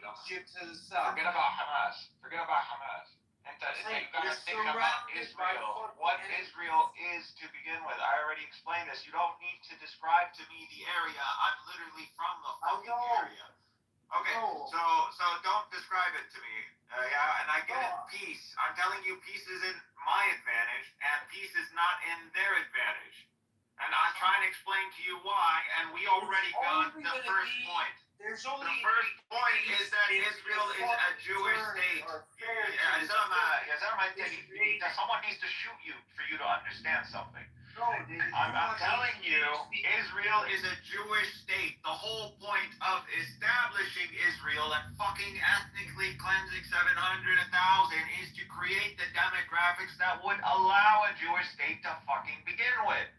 Egypt to the south. Forget about Hamas. And you gotta think about Israel. What Israel is to begin with. I already explained this. You don't need to describe to me the area. I'm literally from the fucking area. Okay, so don't describe it to me. Yeah, and I get it. Peace. I'm telling you, peace isn't my advantage, and peace is not in their advantage. And I'm trying to explain to you why, and we already got the first point. The first point is that Israel is a Jewish state. Someone needs to shoot you for you to understand something. I'm telling you, Israel is a Jewish state. The whole point of establishing Israel and fucking ethnically cleansing 700,000 is to create the demographics that would allow a Jewish state to fucking begin with.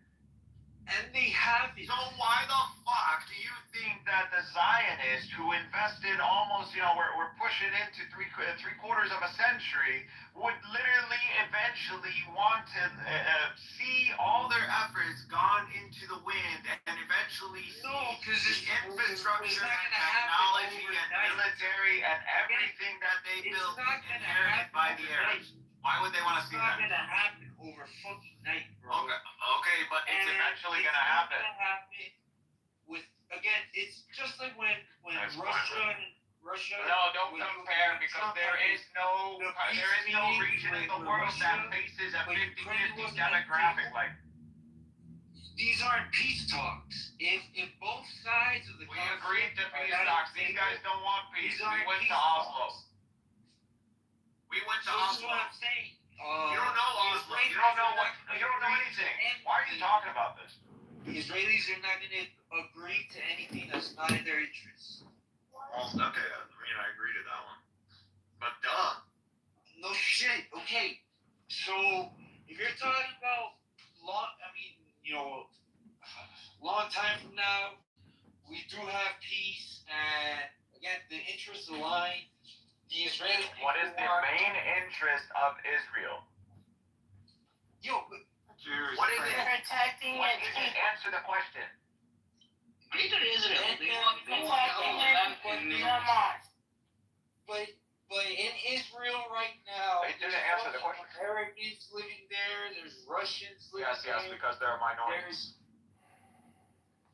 And they have it. So why the fuck do you think that the Zionists who invested almost, we're pushing into three quarters of a century, would literally eventually want to see all their efforts gone into the wind and eventually see the infrastructure and technology and military and everything that they built inherited by the Arabs? Why would they want to see that? It's not gonna happen over fucking night, bro. Okay, but it's eventually gonna happen. It's gonna happen with, again, it's just like when Russia. No, don't compare, because there is no region in the world that faces a 50-50 demographic like. These aren't peace talks. If both sides of the we agreed to peace talks. These guys don't want peace. We went to Oslo. We went to Oslo. This is what I'm saying. You don't know Oslo. You don't know anything. Why are you talking about this? The Israelis are not going to agree to anything that's not in their interests. Well, okay, I agree to that one. But duh. No shit. Okay. So if you're talking about long time from now, we do have peace, and again, the interests align. The Israeli. What is the main interest of Israel? What is it? Protecting it. Answer the question. Protecting Hamas. But in Israel right now, They didn't answer the question. Americans living there. There's Russians living there. Yes, because they're minorities.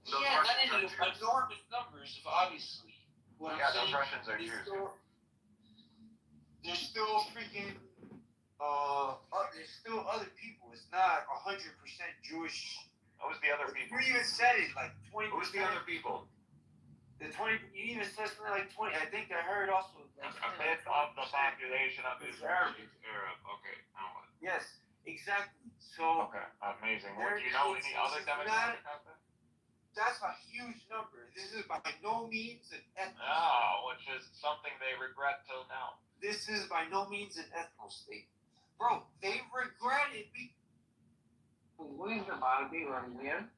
Not in enormous numbers, obviously. Those Russians are Jews. There's still freaking, there's still other people. It's not 100% Jewish. Who's the other people? You even said it, like 20%. Who's the other people? You even said something like 20. I think I heard also. Like a fifth of the population of Israel is Arab. Okay, now what? Yes, exactly. So. Okay, amazing. Do you know any other demographic out there? That's a huge number. This is by no means an ethno. No, which is something they regret till now. This is by no means an ethno state. Bro, they regret it. Who is the Barbie one here?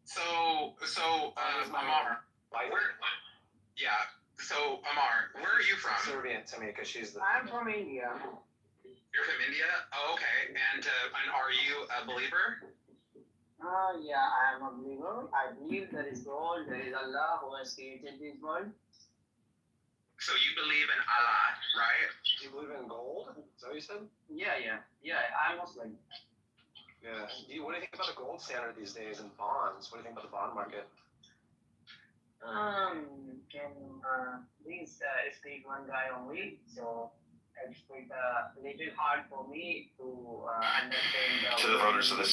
So, Amar, where are you from? Serbian to me, because she's the. I'm from India. You're from India? Oh, okay. And are you a believer? Yeah, I am a believer. I believe there is God, there is Allah who has created this world. So you believe in Allah, right? Do you believe in gold? Is that what you said? Yeah, I'm Muslim. Yeah. What do you think about the gold standard these days and bonds? What do you think about the bond market? Can please speak one guy only? So it's quite a little hard for me to understand. To the voters of the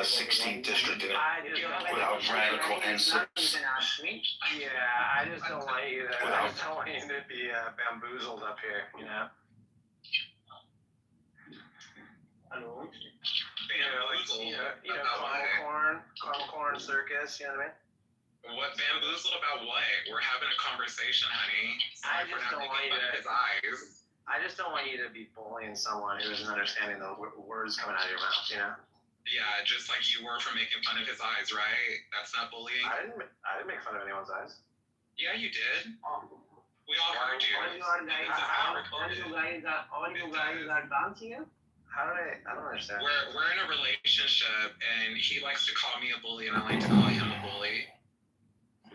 16th District, without radical answers. Yeah, I just don't want you to be bamboozled up here, you know? Hello? Caramel corn circus, you know what I mean? What bamboozled about what? We're having a conversation, honey. I just don't want you to. His eyes. I just don't want you to be bullying someone who isn't understanding the words coming out of your mouth, you know? Yeah, just like you were for making fun of his eyes, right? That's not bullying. I didn't make fun of anyone's eyes. Yeah, you did. We all heard you. All you guys are dancing here? How did I don't understand. We're in a relationship, and he likes to call me a bully, and I like to call him a bully.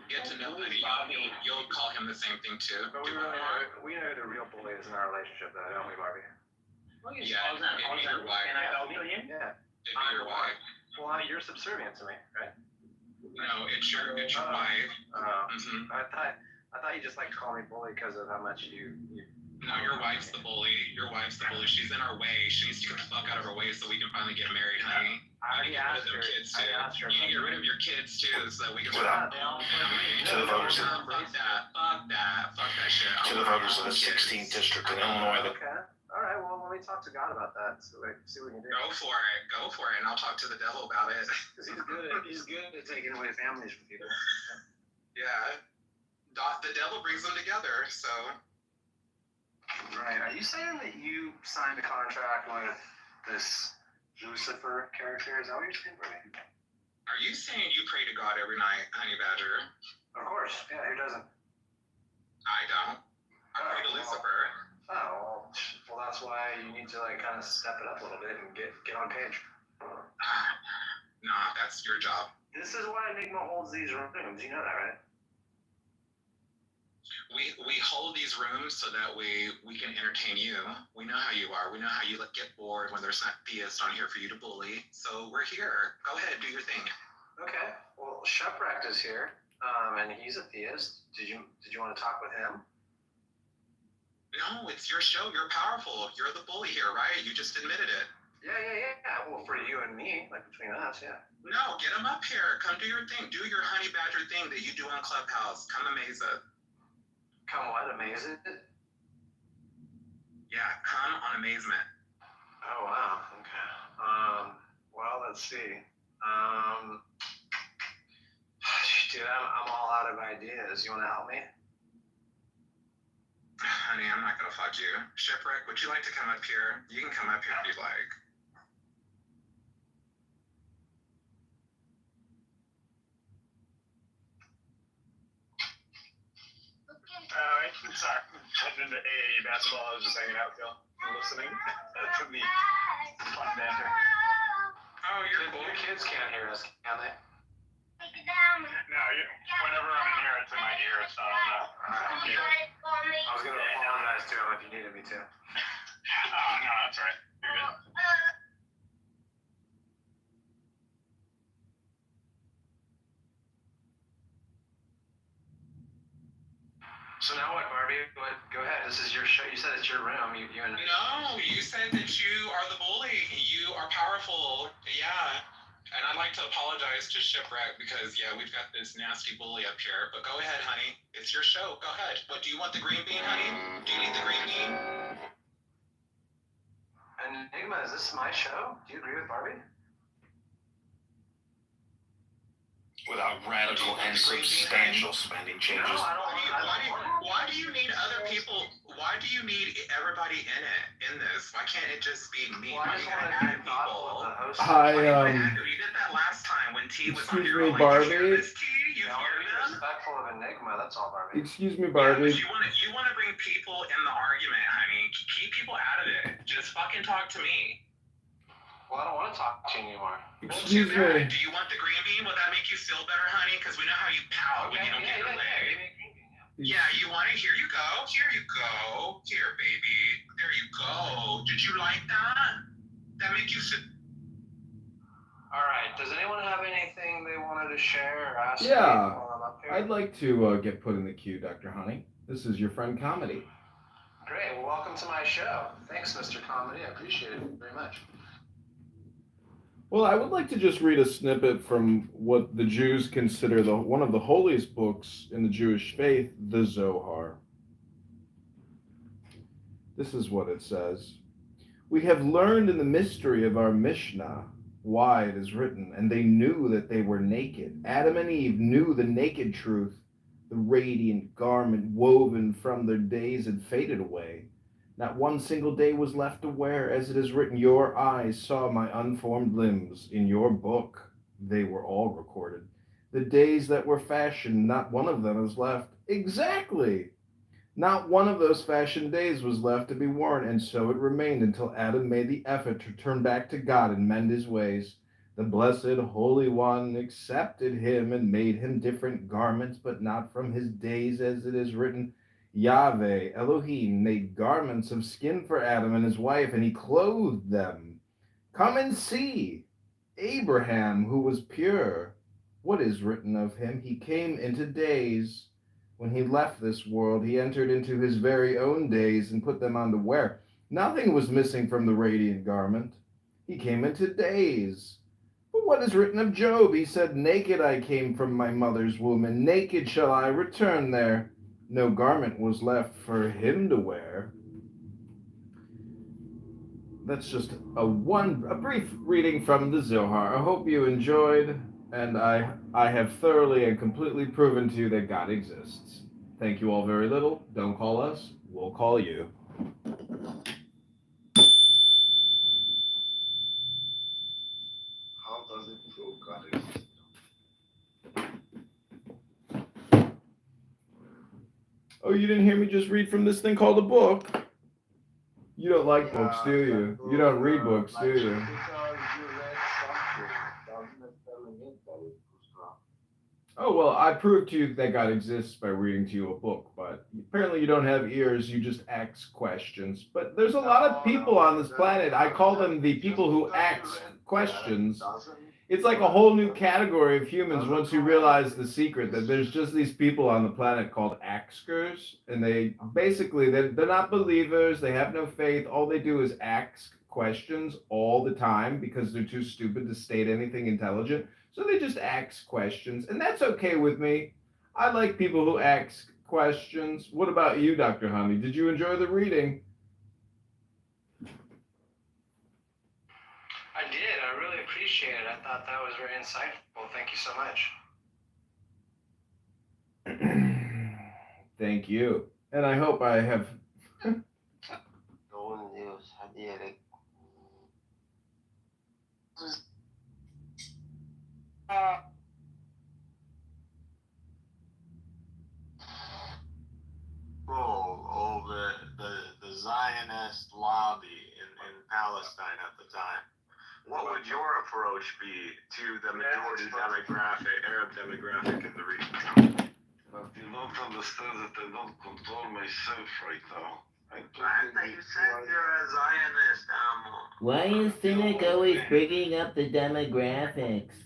Get to know honey. you'll call him the same thing too. But we know the real bully is in our relationship, though, don't we, Barbie? Yeah, maybe your wife. Can I talk to him? Yeah. Maybe your wife. Well, you're subservient to me, right? No, it's your wife. Mm-hmm. I thought you just like to call me bully because of how much you. No, your wife's the bully. Your wife's the bully. She's in our way. She needs to get the fuck out of our way so we can finally get married, honey. I already asked her. You need to get rid of your kids too, so that we can. To the voters. Fuck that shit. To the voters of the 16th District in Illinois. Okay. All right. Well, let me talk to God about that. So see what we can do. Go for it, and I'll talk to the devil about it. Because he's good at taking away families from people. Yeah, the devil brings them together. So. Right. Are you saying that you signed a contract with this Lucifer character? Is that what you're saying, Bernie? Are you saying you pray to God every night, Honey Badger? Of course. Yeah. Who doesn't? I don't. I pray to Lucifer. Oh, well, that's why you need to kind of step it up a little bit and get on page. Nah, that's your job. This is why Enigma holds these rooms. You know that, right? We hold these rooms so that we can entertain you. We know how you are. We know how you get bored when there's not theists on here for you to bully. So we're here. Go ahead, do your thing. Okay. Well, Shepwrecked is here, and he's a theist. Did you want to talk with him? No, it's your show. You're powerful. You're the bully here, right? You just admitted it. Yeah. Well, for you and me, between us, yeah. No, get him up here. Come do your thing. Do your Honey Badger thing that you do on Clubhouse. Come amaze it. Come what? Amaze it? Yeah, come on amazement. Oh, wow. Okay. Well, let's see. Dude, I'm all out of ideas. You want to help me? Honey, I'm not gonna fuck you. Shipwreck, would you like to come up here? You can come up here if you'd like. Sorry. Heading into AA basketball. I was just hanging out, Phil. Listening to the fun banter. Oh, you're cool. Your kids can't hear us, can they? No, whenever I'm in here, it's in my ear, so I was going to apologize to him if you needed me to. Oh, no, that's all right. You're good. So now what, Barbie? Go ahead. This is your show. You said it's your room. You and No, you said that you are the bully. You are powerful. Yeah. And I'd like to apologize to Shipwreck because, yeah, we've got this nasty bully up here. But go ahead, honey. It's your show. Go ahead. What, do you want the green bean, honey? Do you need the green bean? Enigma, is this my show? Do you agree with Barbie? Without radical and substantial spending changes. No, I don't want it. Why do you need other people? Why do you need everybody in this? Why can't it just be me? Well, I Why do just you want gotta to add be thoughtful people? of the host. Hi, You did that last time when T was on excuse your me, own. Barbie. You hear this, T? You You know, hear be them? respectful of Enigma. That's all, Barbie. Excuse me, Yeah, but Barbie. you want to bring people in the argument, honey. Keep people out of it. Just fucking talk to me. Well, I don't want to talk to you anymore. Excuse Too bad. me. Do you want the green bean? Will that make you feel better, honey? Because we know how you pout when you don't get your way. Yeah, you want it? Here you go. Here you go. Here, baby. There you go. Did you like that? That make you feel... All right. Does anyone have anything they wanted to share or ask me Yeah, while I'm up here? I'd like to get put in the queue, Dr. Honey. This is your friend Comedy. Great. Well, welcome to my show. Thanks, Mr. Comedy. I appreciate it very much. Well, I would like to just read a snippet from what the Jews consider one of the holiest books in the Jewish faith, the Zohar. This is what it says. We have learned in the mystery of our Mishnah why it is written, and they knew that they were naked. Adam and Eve knew the naked truth. The radiant garment woven from their days had faded away. Not one single day was left to wear, as it is written, your eyes saw my unformed limbs. In your book, they were all recorded. The days that were fashioned, not one of them is left. Exactly! Not one of those fashioned days was left to be worn, and so it remained until Adam made the effort to turn back to God and mend his ways. The blessed Holy One accepted him and made him different garments, but not from his days, as it is written. Yahweh, Elohim, made garments of skin for Adam and his wife, and he clothed them. Come and see. Abraham, who was pure. What is written of him? He came into days. When he left this world, he entered into his very own days and put them on to wear. Nothing was missing from the radiant garment. He came into days. But what is written of Job? He said, naked I came from my mother's womb, and naked shall I return there. No garment was left for him to wear. That's just a brief reading from the Zohar. I hope you enjoyed, and I have thoroughly and completely proven to you that God exists. Thank you all very little. Don't call us, we'll call you. How does it prove God exists? Oh, you didn't hear me just read from this thing called a book? You don't like books, do you? You don't read books, do you? Because you read something doesn't necessarily mean that it proves God. Oh, well, I proved to you that God exists by reading to you a book, but apparently you don't have ears, you just ask questions. But there's a lot of people on this planet, I call them the people who ask questions. It's like a whole new category of humans once you realize the secret that there's just these people on the planet called askers, and they basically, they're not believers, they have no faith, all they do is ask questions all the time because they're too stupid to state anything intelligent. So they just ask questions, and that's okay with me. I like people who ask questions. What about you, Dr. Honey? Did you enjoy the reading? I did. I really appreciate it. I thought that was very insightful. Thank you so much. Thank you. And I hope I have... Role over the Zionist lobby in Palestine at the time. What would your approach be to the majority demographic, Arab demographic in the region? But you don't understand that I don't control myself right now. I thought you said you're a Zionist, Why is Cynic always bringing up the demographics?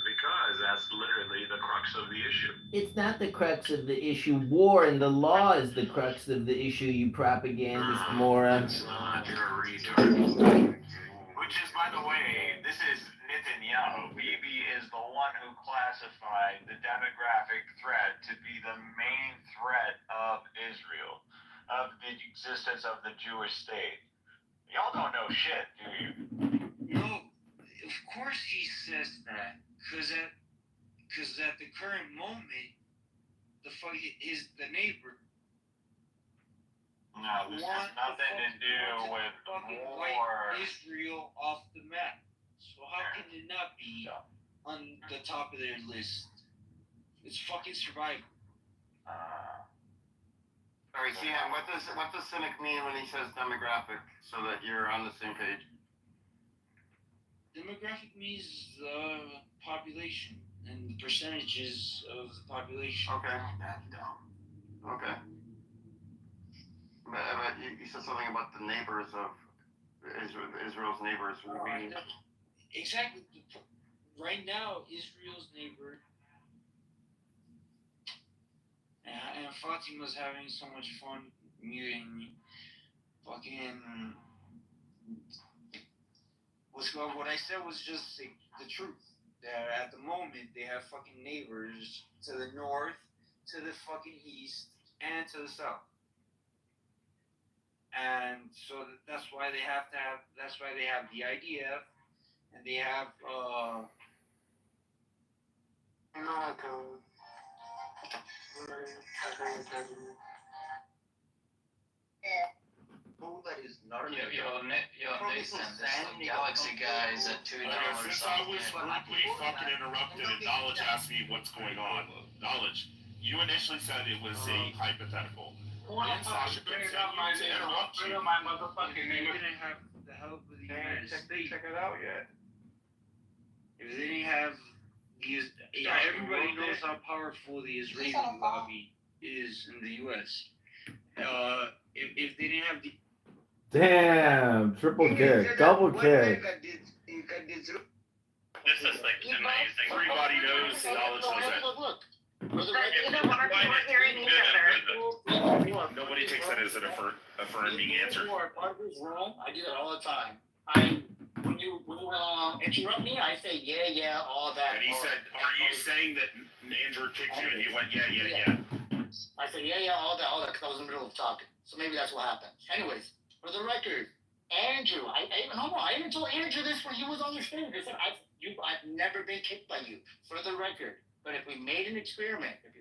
Because that's literally the crux of the issue. It's not the crux of the issue. War and the law is the crux of the issue, you propagandist moron. It's not, you're a retard. Which is, by the way, this is Netanyahu. Bibi is the one who classified the demographic threat to be the main threat of Israel, of the existence of the Jewish state. Y'all don't know shit, do you? No, of course he says that, because at the current moment, the neighbor. No, this has nothing to do with war. Israel off the map. So how can it not be on the top of their list? It's fucking survival. Alright, Cian, what does Cynic mean when he says demographic, so that you're on the same page? Demographic means population and the percentages of the population. Okay. That's dumb. Okay. But you said something about the neighbors of Israel's neighbors. Exactly. Right now, Israel's neighbor, and Fatima's having so much fun muting me. Fucking. What I said was just the truth. That at the moment, they have fucking neighbors to the north, to the fucking east, and to the south. And so that's why they have the IDF, and they have Nathan, the Galaxy guys at $2. Since I was rudely fucking interrupted and Knowledge asked me what's going on. Knowledge, you initially said it was a hypothetical. Then Sasha continued to interrupt you. You didn't have the help of the United States. Check it out yet. if they didn't have everybody knows how powerful the Israeli lobby is in the U.S. If they didn't have the Damn, triple kick, double kick. This is like amazing. Everybody knows, knowledge knows that. Look. Nobody takes that as an affirming answer. You are part of this room. I do that all the time. When you interrupt me, I say yeah, all that. And he said, "Are you saying that Andrew kicked you?" And he went, "Yeah." I said yeah, all that, because I was in the middle of talking. So maybe that's what happened. Anyways, for the record, Andrew, I even told Andrew this when he was on the stage. I said I've never been kicked by you. For the record. But if we made an experiment, we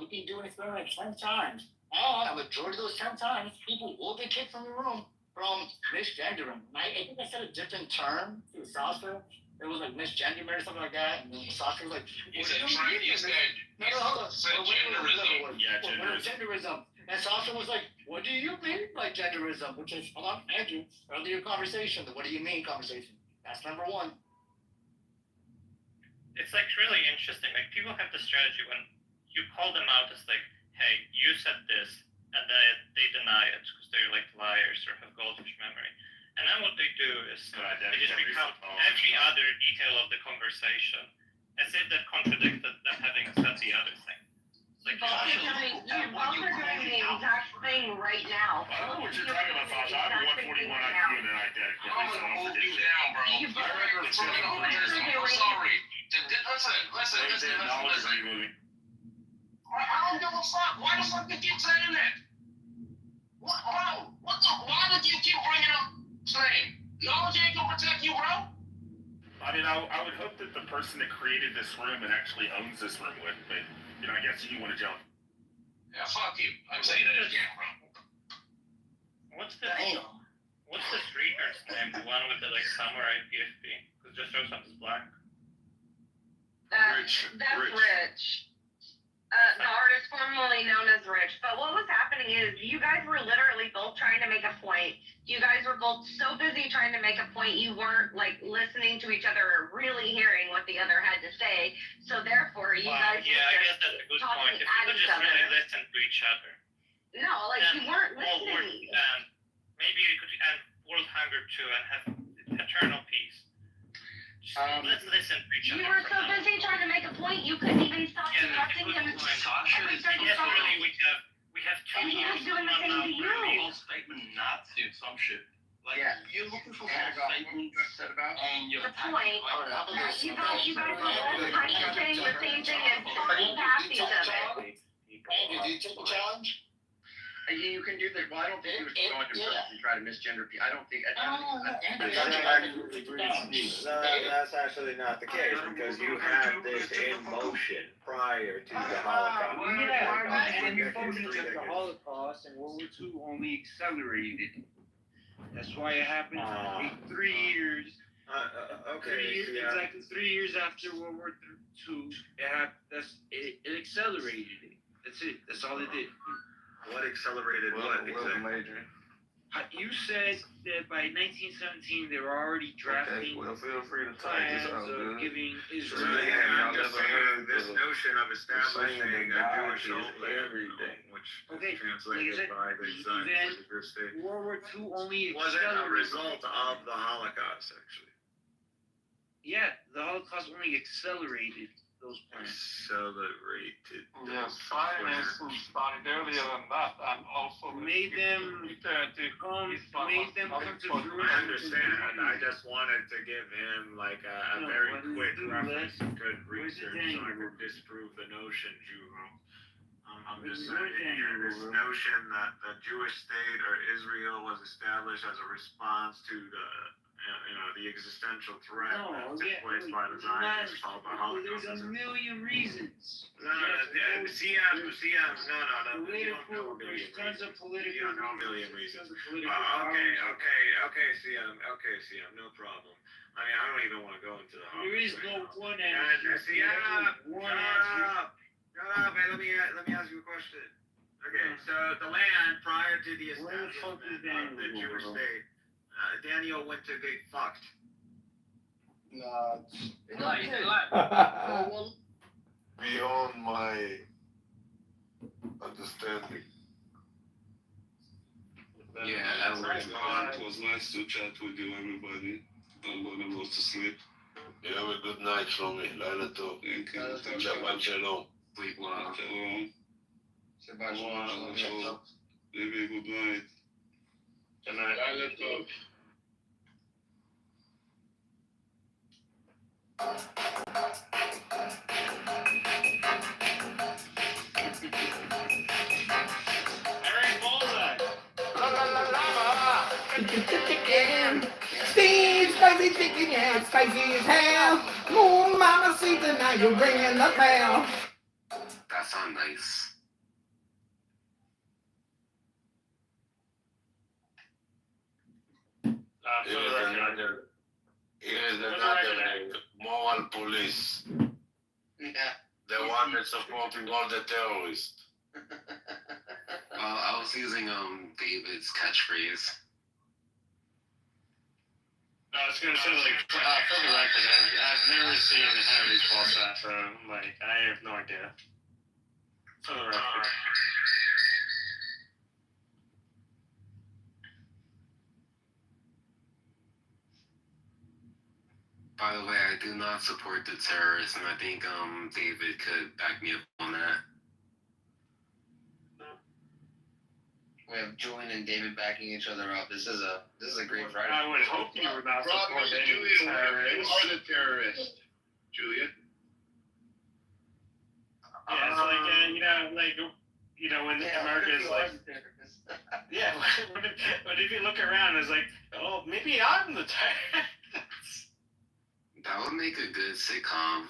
can do an experiment 10 times. And a majority of those 10 times, people will get kicked from the room from misgendering. I think I said a different term to Sasha. It was like misgendering or something like that. And then Sasha was like, You said genderism. Yeah, genderism. And Sasha was like, what do you mean by genderism? Which is, hold on, Andrew, earlier conversation, the what do you mean conversation. That's number one. It's like really interesting. Like people have the strategy when you call them out, it's like, hey, you said this, and then they deny it because they're like liars or have goldfish memory. And then what they do is they just recount every other detail of the conversation as if that contradicted them having said the other thing. It's like You're both are doing the exact thing right now. I don't know what you're talking about, Sasha. I have a 141 IQ and an identical. I'm gonna move you down, bro. I'm sorry. Listen. I don't give a fuck. Why the fuck you keep saying that? What, bro? Why did you keep bringing up saying knowledge ain't gonna protect you, bro? I mean, I would hope that the person that created this room and actually owns this room would, but I guess you want to jump. Yeah, fuck you. I'm saying that again, bro. What's the streaker's name? The one with the like samurai PFP? Because just shows up as black. That's Rich. The artist formerly known as Rich. But what was happening is you guys were literally both trying to make a point. You guys were both so busy trying to make a point, you weren't like listening to each other or really hearing what the other had to say. So therefore, you guys I guess that's a good point. If you could just really listen to each other. No, like you weren't listening. Maybe you could end world hunger too and have eternal peace. Let's listen to each other. You were so busy trying to make a point, you couldn't even stop interrupting him. We have two. And he was doing the same to you. Statement not to some shit. Like you're looking for statements said about and you're the point that you guys were all kind of saying the same thing and talking past each other. Andrew, do you take the challenge? You can do that. Well, I don't think you would go into person and try to misgender people. I don't think. That's actually not the case because you had this in motion prior to the Holocaust. And the Holocaust and World War II only accelerated it. That's why it happened in 3 years. Exactly 3 years after World War II, it accelerated it. That's it. That's all it did. What accelerated what exactly? Major. You said that by 1917 they were already drafting feel free to plans of giving Israel. I'm just saying this notion of establishing a Jewish homeland, which translated by the Zionist state, World War II only wasn't a result of the Holocaust, actually. Yeah, the Holocaust only accelerated those plans. Accelerated. Yes, science started earlier than that, and also made them come to fruition. I understand. I just wanted to give him like a very quick reference to good research so I could disprove the notion, I'm just saying this notion that the Jewish state or Israel was established as a response to the existential threat that took place by the Zionists called the Holocaust. There's a million reasons. You don't know a million reasons. Okay, CM, no problem. I mean, I don't even want to go into the Holocaust. There is no one answer. Shut up, man. Let me ask you a question. Okay, so the land prior to the establishment of the Jewish state, Daniel went to get fucked. Beyond my understanding. Yeah, it was nice to chat with you, everybody. I'm gonna go to sleep. You have a good night, Shlomi. Laila tov. Thank you. Shabbat shalom. Sleep well. Shalom. Shabbat shalom. Shalom. Baby, good night. Good night. Laila tov. Eric Bullseye. Chicken. Steve, spicy chicken, yeah, spicy as hell. Oh, mama, see tonight you're ringing the bell. That sounds nice. Here is another moral police. Yeah. The one that's supporting all the terrorists. I was using David's catchphrase. I was gonna say, like, for the record, I've never seen Harry's false set, so, like, I have no idea. For the record. By the way, I do not support the terrorists, and I think David could back me up on that. We have Julian and David backing each other up. This is a great Friday. I would hope you would not support any Julian, terrorists. who are the terrorists? Julian? Yeah, it's like, when America is like, yeah, but if you look around, it's like, oh, maybe I'm the terrorist. That would make a good sitcom.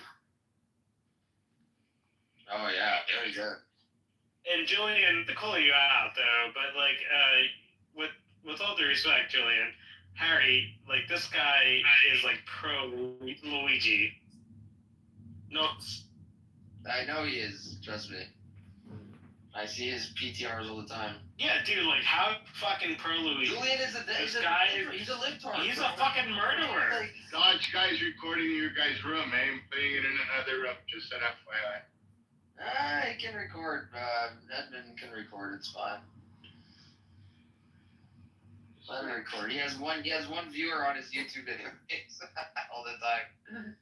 Oh yeah, very good. And Julian, to call you out though, but like, with all due respect, Julian, Harry, like this guy is like pro Luigi. No, I know he is. Trust me. I see his PTRs all the time. yeah, dude, like how fucking pro Luigi? Julian is This guy, he's a libtard. he's a fucking murderer. Dodge guy's recording in your guys' room, eh? I'm putting it in another room, just an FYI. He can record. Edmund can record. It's fine. Let him record. He has one viewer on his YouTube videos all the time.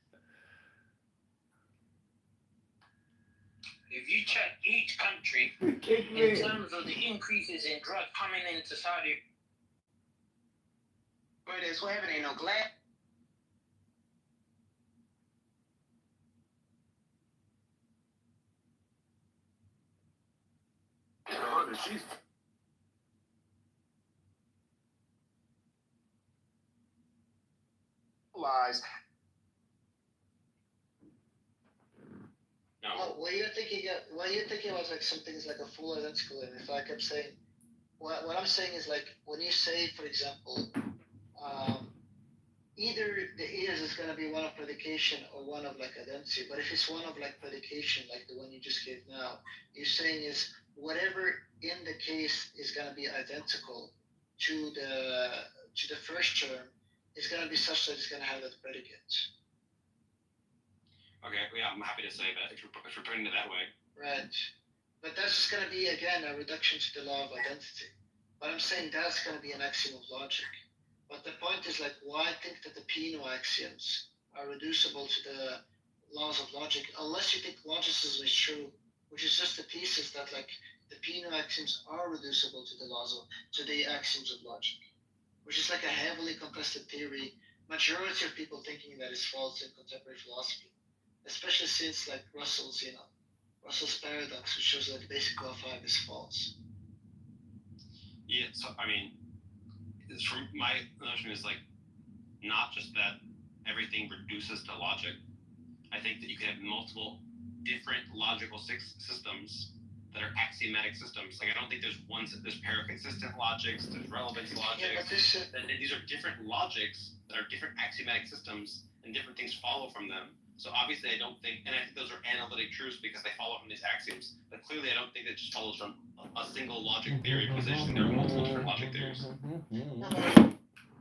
If you check each country in terms of the increases in drugs coming into Saudi, but it's what happening, ain't no glass. She's Lies. No. What you're thinking was like something's like a full identical, and if I kept saying, what I'm saying is like when you say, for example, either the is going to be one of predication or one of like identity, but if it's one of like predication, like the one you just gave now, you're saying is whatever in the case is going to be identical to the first term is going to be such that it's going to have that predicate. Okay, yeah, I'm happy to say that if you're putting it that way. Right. But that's just going to be, again, a reduction to the law of identity. But I'm saying that's going to be an axiom of logic. But the point is, like, why think that the Peano axioms are reducible to the laws of logic, unless you think logicism is true, which is just the thesis that, like, the Peano axioms are reducible to the axioms of logic, which is like a heavily contested theory. Majority of people thinking that is false in contemporary philosophy. Especially since like Russell's paradox, which shows that the basic law 5 is false. Yeah, so I mean, from my notion is like not just that everything reduces to logic. I think that you can have multiple different logical systems that are axiomatic systems. Like I don't think there's pair-consistent logics, there's relevance logics. Yeah, but and these are different logics that are different axiomatic systems, and different things follow from them. So obviously I don't think, and I think those are analytic truths because they follow from these axioms, but clearly I don't think it just follows from a single logic theory because I just think there are multiple different logic theories. No,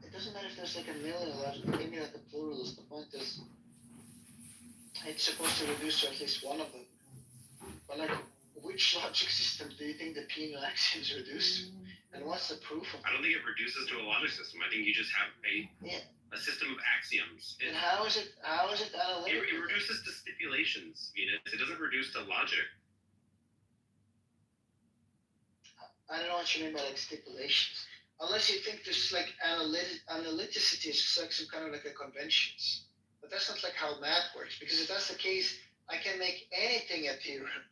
it doesn't matter if there's like a million logic, maybe like a pluralist. The point is, it's supposed to reduce to at least one of them. But like, which logic system do you think the penal axioms reduce to? And what's the proof of I don't think it reduces to a logic system. I think you just have a system of axioms. And how is it analytical? It reduces to stipulations, Venus. It doesn't reduce to logic. I don't know what you mean by like stipulations. Unless you think there's like analyticity is just like some kind of like a conventions. But that's not like how math works. Because if that's the case, I can make anything a theorem.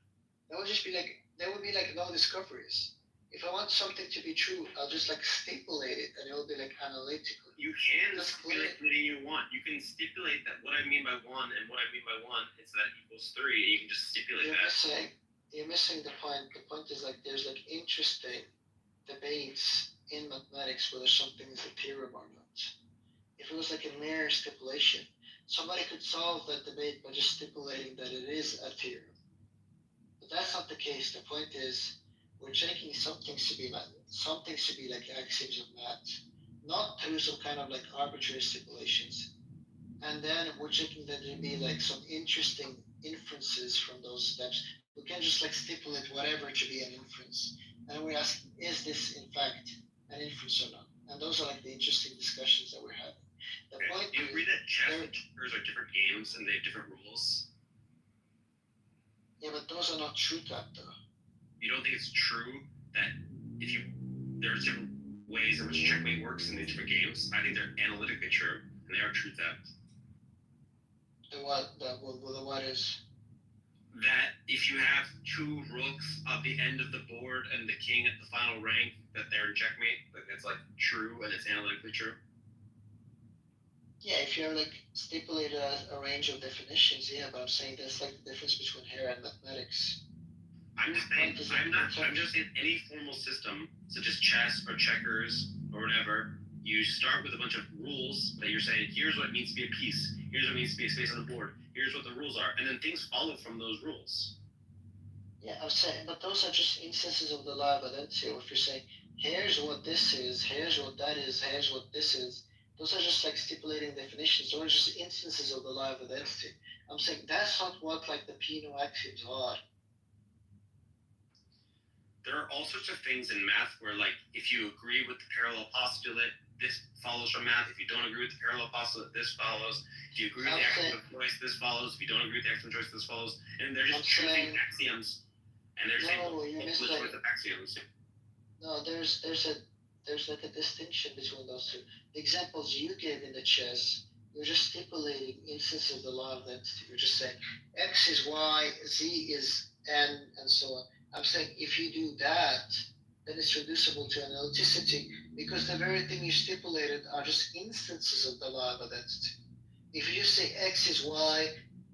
That would just be like, there would be like no discoveries. If I want something to be true, I'll just like stipulate it and it will be like analytical. You can stipulate anything you want. You can stipulate that what I mean by 1 and what I mean by 1 is that equals 3, and you can just stipulate that. You're missing the point. The point is like there's like interesting debates in mathematics whether something is a theorem or not. If it was like a mere stipulation, somebody could solve that debate by just stipulating that it is a theorem. But that's not the case. The point is we're checking some things to be like axioms of math, not through some kind of like arbitrary stipulations. And then we're checking that there be like some interesting inferences from those steps. We can't just like stipulate whatever to be an inference. And we're asking, is this in fact an inference or not? And those are like the interesting discussions that we're having. Do you agree that chess and checkers are different games and they have different rules? Yeah, but those are not true that though. You don't think it's true that there's different ways in which checkmate works in these different games? I think they're analytically true, and they are true theft. The what is? That if you have 2 rooks at the end of the board and the king at the final rank, that they're in checkmate, that it's like true and it's analytically true. Yeah, if you have like stipulated a range of definitions, yeah, but I'm saying that's like the difference between here and mathematics. I'm just saying any formal system, such as chess or checkers or whatever, you start with a bunch of rules that you're saying, here's what it means to be a piece, here's what it means to be a space on the board, here's what the rules are, and then things follow from those rules. Yeah, I'm saying, but those are just instances of the law of identity. If you're saying, here's what this is, here's what that is, here's what this is, those are just like stipulating definitions. Those are just instances of the law of identity. I'm saying that's not what like the penal axioms are. There are all sorts of things in math where, like, if you agree with the parallel postulate, this follows from math. If you don't agree with the parallel postulate, this follows. If you agree with the axiom of choice, this follows. If you don't agree with the axiom of choice, this follows. And they're just choosing axioms, and they're saying which with the axioms. No, there's like a distinction between those two. The examples you gave in the chess, you're just stipulating instances of the law of identity. You're just saying x is y, z is n, and so on. I'm saying if you do that, then it's reducible to analyticity because the very thing you stipulated are just instances of the law of identity. If you just say x is y,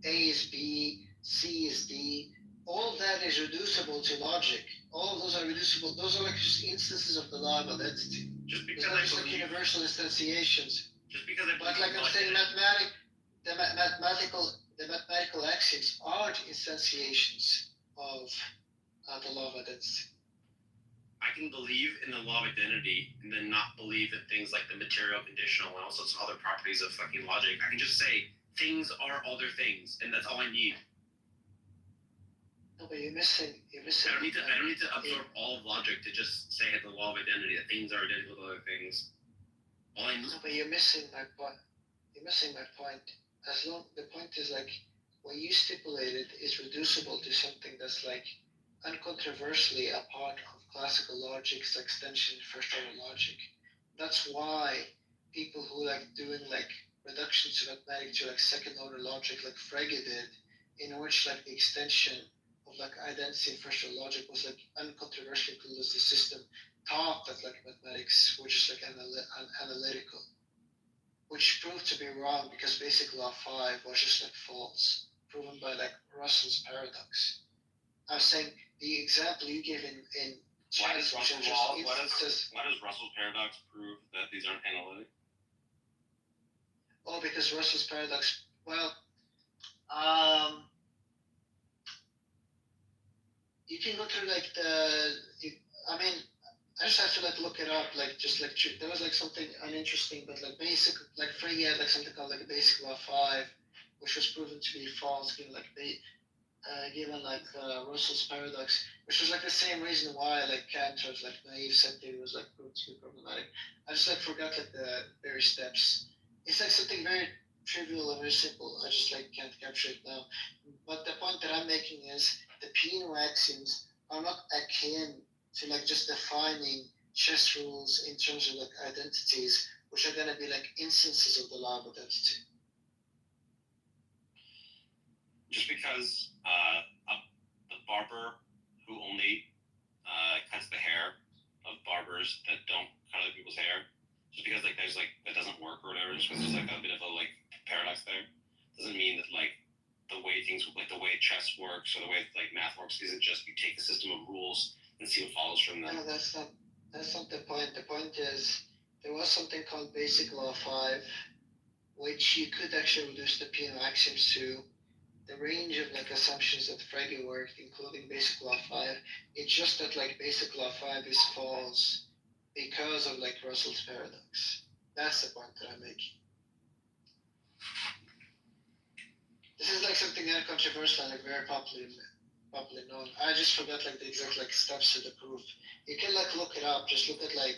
a is b, c is d, all of that is reducible to logic. All of those are reducible. Those are like just instances of the law of identity. Just because it's like universal instantiations. Just because I but like I'm saying, the mathematical axioms are instantiations of the law of identity. I can believe in the law of identity and then not believe in things like the material conditional and also some other properties of fucking logic. I can just say things are other things, and that's all I need. No, but you're missing. I don't need to absorb all of logic to just say the law of identity that things are identical to other things. All I need. No, but you're missing my point. You're missing my point. The point is like what you stipulated is reducible to something that's like uncontroversially a part of classical logic's extension in first order logic. That's why people who like doing like reductions to mathematics to like second order logic like Frege did, in which like the extension of like identity in first order logic was like uncontroversially cool as the system thought that like mathematics were just like analytical, which proved to be wrong because basic law 5 was just like false, proven by like Russell's paradox. I'm saying the example you gave in why does Russell's paradox prove that these aren't analytic? Oh, because Russell's paradox. Well, you can go through like I just have to like look it up, like just like there was like something uninteresting, but like basic, like Frege had like something called like a basic law 5, which was proven to be false, given like Russell's paradox, which was like the same reason why like Cantor's like naive set theory was like proved to be problematic. I just like forgot like the various steps. It's like something very trivial and very simple. I just like can't capture it now. But the point that I'm making is the Peano axioms are not akin to like just defining chess rules in terms of like identities, which are gonna be like instances of the law of identity. Just because the barber who only cuts the hair of barbers that don't cut other people's hair, just because like there's like that doesn't work or whatever, just because there's like a bit of a like paradox there, doesn't mean that like the way things like the way chess works or the way like math works isn't just you take a system of rules and see what follows from them. No, that's not the point. The point is there was something called basic law 5, which you could actually reduce the Peano axioms to. The range of like assumptions that Frege worked, including basic law 5, it's just that like basic law 5 is false because of like Russell's paradox. That's the point that I'm making. This is like something very controversial and like very popularly known. I just forgot like the exact like steps of the proof. You can like look it up. Just look at like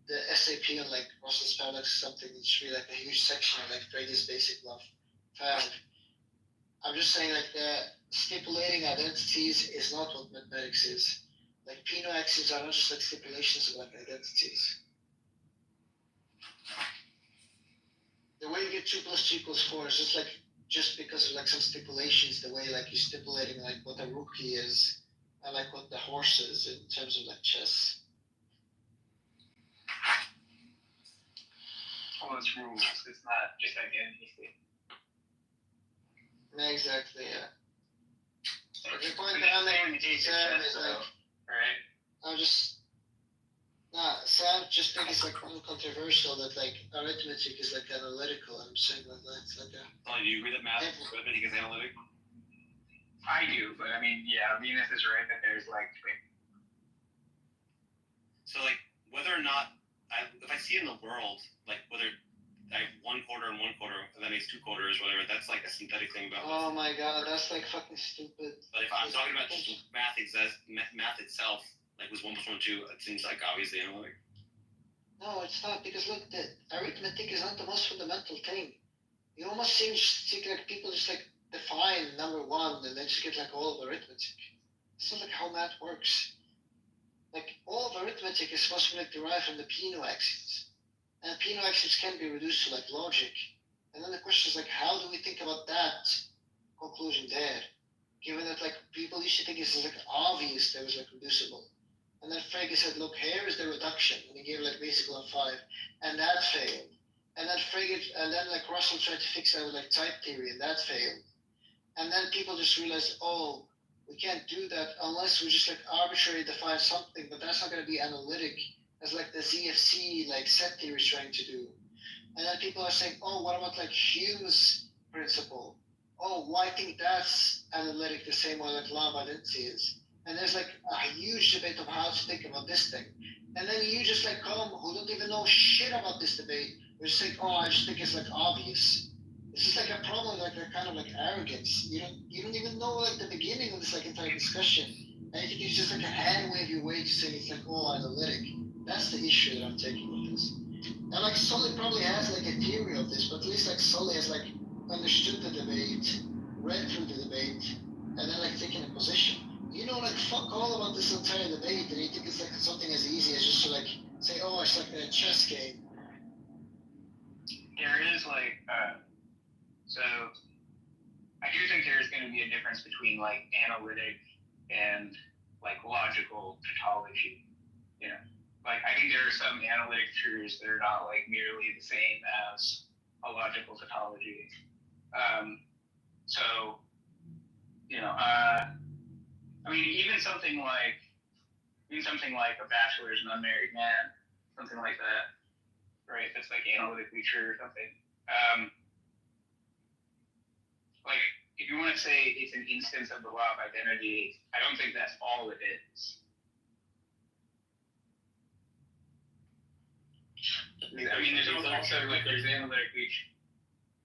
the SAP on like Russell's paradox or something. It's really like a huge section of like Frege's basic law 5. I'm just saying like the stipulating identities is not what mathematics is. Like Peano axioms are not just like stipulations of like identities. The way you get 2 + 2 = 4 is just because of like some stipulations, the way like you're stipulating like what a rookie is and like what the horse is in terms of like chess. Well, it's rules. It's not just like anything. Exactly, yeah. The point that I'm making, Sam, is like, right? Sam just think it's like uncontroversial that like arithmetic is like analytical. I'm saying that it's like a. Oh, do you agree that arithmetic is analytic? I do, but I mean, yeah, Venus is right that there's like. So like whether or not if I see in the world like whether I have 1 quarter and 1 quarter, and that makes 2 quarters, whatever. That's like a synthetic thing about. Oh my god, that's like fucking stupid. But if I'm talking about just math itself, like was 1 + 1 2, it seems like obviously analytic. No, it's not, because look, the arithmetic is not the most fundamental thing. You almost seem to think like people just like define number 1 and then just get like all of arithmetic. It's not like how math works. Like all of arithmetic is supposed to be like derived from the Peano axioms. And Peano axioms can be reduced to like logic. And then the question is like, how do we think about that conclusion there? Given that like people used to think it's like obvious that it was like reducible. And then Frege said, look, here is the reduction. And he gave like basic law 5. And that failed. And then like Russell tried to fix that with like type theory, and that failed. And then people just realized, oh, we can't do that unless we just like arbitrarily define something, but that's not going to be analytic as like the ZFC like set theory is trying to do. And then people are saying, oh, what about like Hume's principle? Oh, why think that's analytic the same way like law of identity is? And there's like a huge debate of how to think about this thing. And then you just like come who don't even know shit about this debate, we just think, oh, I just think it's like obvious. This is like a problem, like a kind of like arrogance. You don't even know like the beginning of this like entire discussion. And you think it's just like a hand wave your way to say it's like all analytic. That's the issue that I'm taking with this. And like Sully probably has like a theory of this, but at least like Sully has like understood the debate, read through the debate, and then like taken a position. You know like fuck all about this entire debate, and you think it's like something as easy as just to like say, oh, it's like a chess game. There is like so I do think there's going to be a difference between like analytic and like logical tautology. You know, like I think there are some analytic truths that are not like nearly the same as a logical tautology. So you know, I mean, even something like a bachelor is an unmarried man, something like that, right? That's like analytically true or something. Like, if you want to say it's an instance of the law of identity, I don't think that's all it is. I mean, there's also like there's analytically.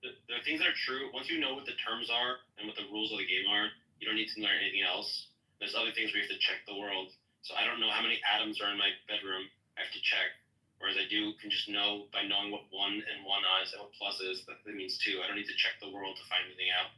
There are things that are true. Once you know what the terms are and what the rules of the game are, you don't need to learn anything else. There's other things where you have to check the world. So I don't know how many atoms are in my bedroom. I have to check. Whereas I can just know by knowing what 1 and 1 is and what plus is, that means 2. I don't need to check the world to find anything out.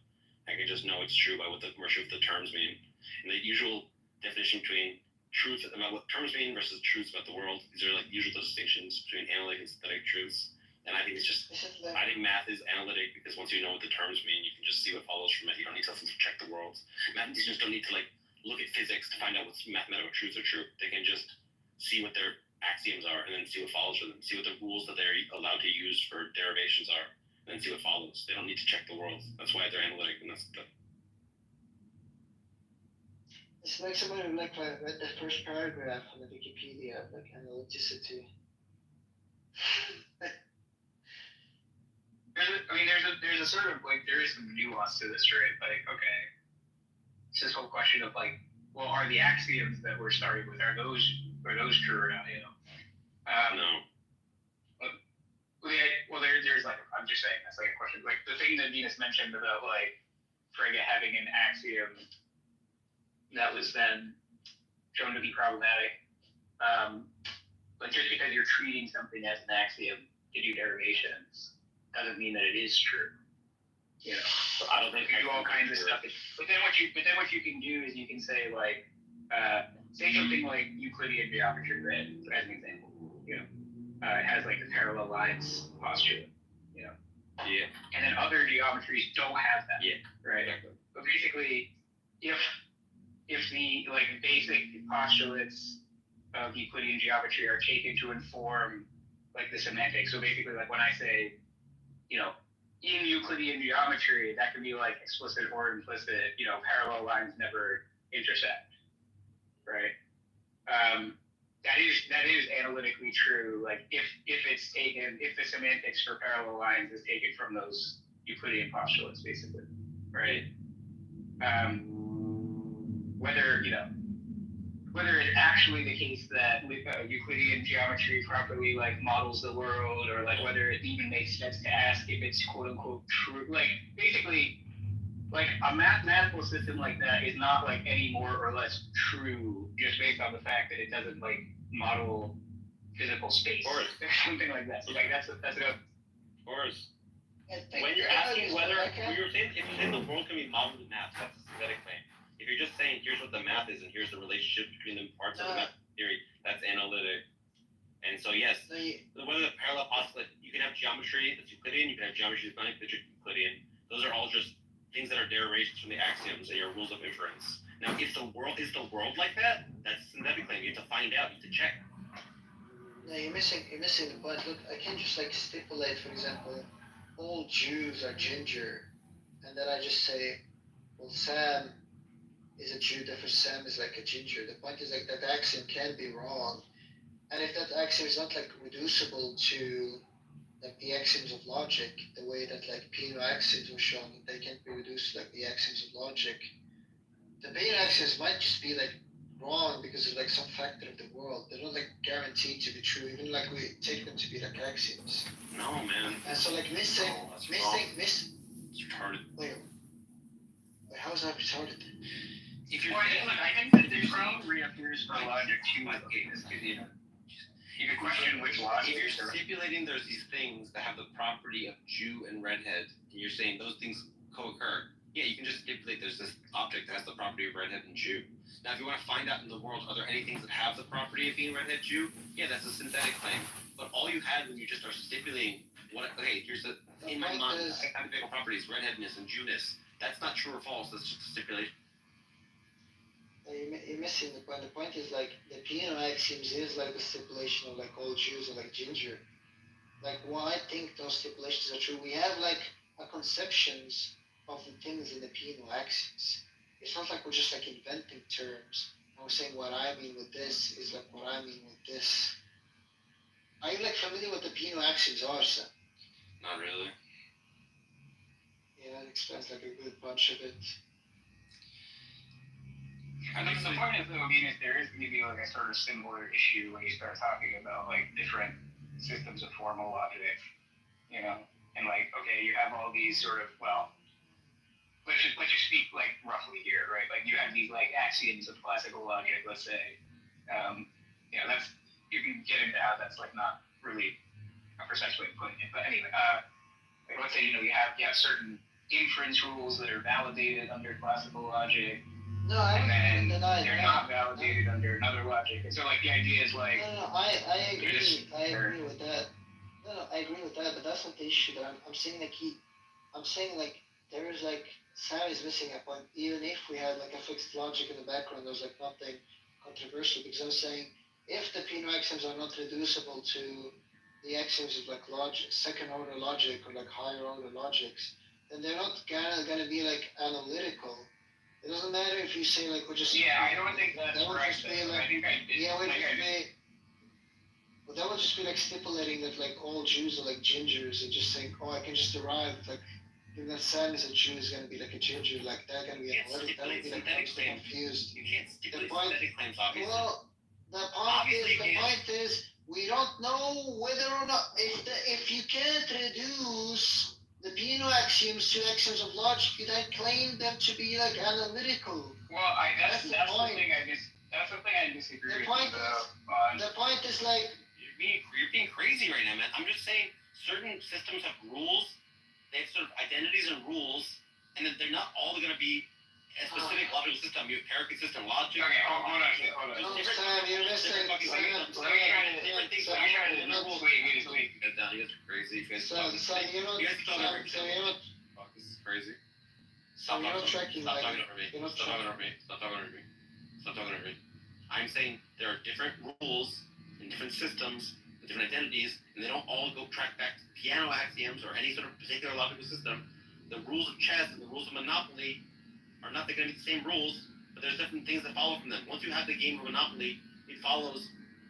I can just know it's true by what the terms mean. And the usual definition between truth about what terms mean versus truths about the world, these are like usual distinctions between analytic and synthetic truths. And I think I think math is analytic because once you know what the terms mean, you can just see what follows from it. You don't need to check the world. Mathematicians don't need to like look at physics to find out what mathematical truths are true. They can just see what their axioms are and then see what follows from them. See what the rules that they're allowed to use for derivations are, and then see what follows. They don't need to check the world. That's why they're analytic, and that's the. It's like someone who read the first paragraph on the Wikipedia, like analyticity. There's a sort of like there is some nuance to this, right? Like, okay, it's this whole question of like, well, are the axioms that we're starting with are those true or not? You know? No. Well, there's like I'm just saying that's like a question. Like the thing that Venus mentioned about like Frege having an axiom that was then shown to be problematic. But just because you're treating something as an axiom to do derivations doesn't mean that it is true. You know, so I don't think you do all kinds of stuff. But then what you can do is you can say like say something like Euclidean geometry, right? As an example, you know, it has like the parallel lines postulate, you know. Yeah. And then other geometries don't have that. Yeah. Right. Exactly. But basically, if the like basic postulates of Euclidean geometry are taken to inform like the semantics, so basically like when I say, you know, in Euclidean geometry, that can be like explicit or implicit, you know, parallel lines never intersect, right? That is analytically true. Like if the semantics for parallel lines is taken from those Euclidean postulates, basically, right? Whether it's actually the case that Euclidean geometry properly like models the world, or like whether it even makes sense to ask if it's quote unquote true. Like basically, like a mathematical system like that is not like any more or less true just based on the fact that it doesn't like model physical space or something like that. So like that's a. Of course. When you're asking whether if you're saying the world can be modeled with math, that's a synthetic claim. If you're just saying here's what the math is and here's the relationship between the parts of the math theory, that's analytic. And so yes, whether the parallel postulate, you can have geometry that's Euclidean, you can have geometry that's not Euclidean. Those are all just things that are derivations from the axioms and your rules of inference. Now, if the world is the world like that, that's a synthetic claim. You have to find out, you have to check. No, you're missing the point. Look, I can't just like stipulate, for example, all Jews are ginger, and then I just say, well, Sam is a Jew, therefore Sam is like a ginger. The point is like that axiom can be wrong, and if that axiom is not like reducible to like the axioms of logic, the way that like Peano axioms were shown, that they can't be reduced to like the axioms of logic. The Peano axioms might just be like wrong because of like some factor of the world. They're not like guaranteed to be true, even like we take them to be like axioms. No, man. And so like It's retarded. Wait, how is that retarded? If you're I think that there's probably appears for logic too with this, because you can question which logic. If you're stipulating there's these things that have the property of Jew and redhead, and you're saying those things co-occur, yeah, you can just stipulate there's this object that has the property of redhead and Jew. Now, if you want to find out in the world, are there any things that have the property of being redhead Jew? Yeah, that's a synthetic claim. But all you had when you just are stipulating here's in my mind, I have the properties, redheadness and Jewness. That's not true or false, that's just a stipulation. You're missing the point. The point is like the Peano axioms is like the stipulation of like all Jews are like ginger. Like why I think those stipulations are true. We have like a conceptions of the things in the Peano axioms. It's not like we're just like inventing terms and we're saying what I mean with this is like what I mean with this. Are you like familiar with the Peano axioms are, Sam? Not really. Yeah, it explains like a good bunch of it. I think the point is though, I mean, if there is maybe like a sort of similar issue when you start talking about like different systems of formal logic, you know, and like, okay, you have all these sort of, well, let's just speak like roughly here, right? Like you have these like axioms of classical logic, let's say, you know, that's, you can get into how that's like not really a precise way of putting it, but anyway, like let's say, you know, you have certain inference rules that are validated under classical logic, No, I and then don't deny they're that. not validated under another logic. And so like the idea is like, No, I agree. just- I agree with that. No, I agree with that, but that's not the issue. That I'm saying like I'm saying like there is like Sam is missing a point. Even if we had like a fixed logic in the background, there's like nothing controversial, because I'm saying if the Pino axioms are not reducible to the axioms of like logic, second order logic or like higher order logics, then they're not gonna be like analytical. It doesn't matter if you say like we're just I don't think that's that would right. just be though. like I think I did. yeah, like, well, that would just be like stipulating that like all Jews are like gingers and just saying, oh, I can just derive like if that Sam is a Jew is gonna be like a ginger, like that gonna be analytic. That would be like I'm so confused. You can't stipulate The point- synthetic claims, obviously. Well, the Obviously, point is we don't know whether or not if you can't reduce the Pino axioms to axioms of logic, you then claim them to be like analytical. Well, that's the point. thing I disagree The with point you is- about. The point is like You're being crazy right now, man. I'm just saying certain systems have rules. They have sort of identities and rules, and then they're not all going to be a specific logical system. You have hierarchy system logic. Okay, hold on. no, Sam, you're missing. Different things. Sam, Different you're not- rules. Wait. You guys down. You guys are crazy. You guys are talking. Sam, you're not. You guys are talking over each Sam, other. you're not. Fuck, this is crazy. Sam, you're not tracking. Stop like, talking over me. You're not Stop talking over me. Stop talking over me. Stop talking over me. I'm saying there are different rules in different systems, with different identities, and they don't all go track back to piano axioms or any sort of particular logical system. The rules of chess and the rules of Monopoly are not going to be the same rules, but there's different things that follow from them. Once you have the game of Monopoly, it follows,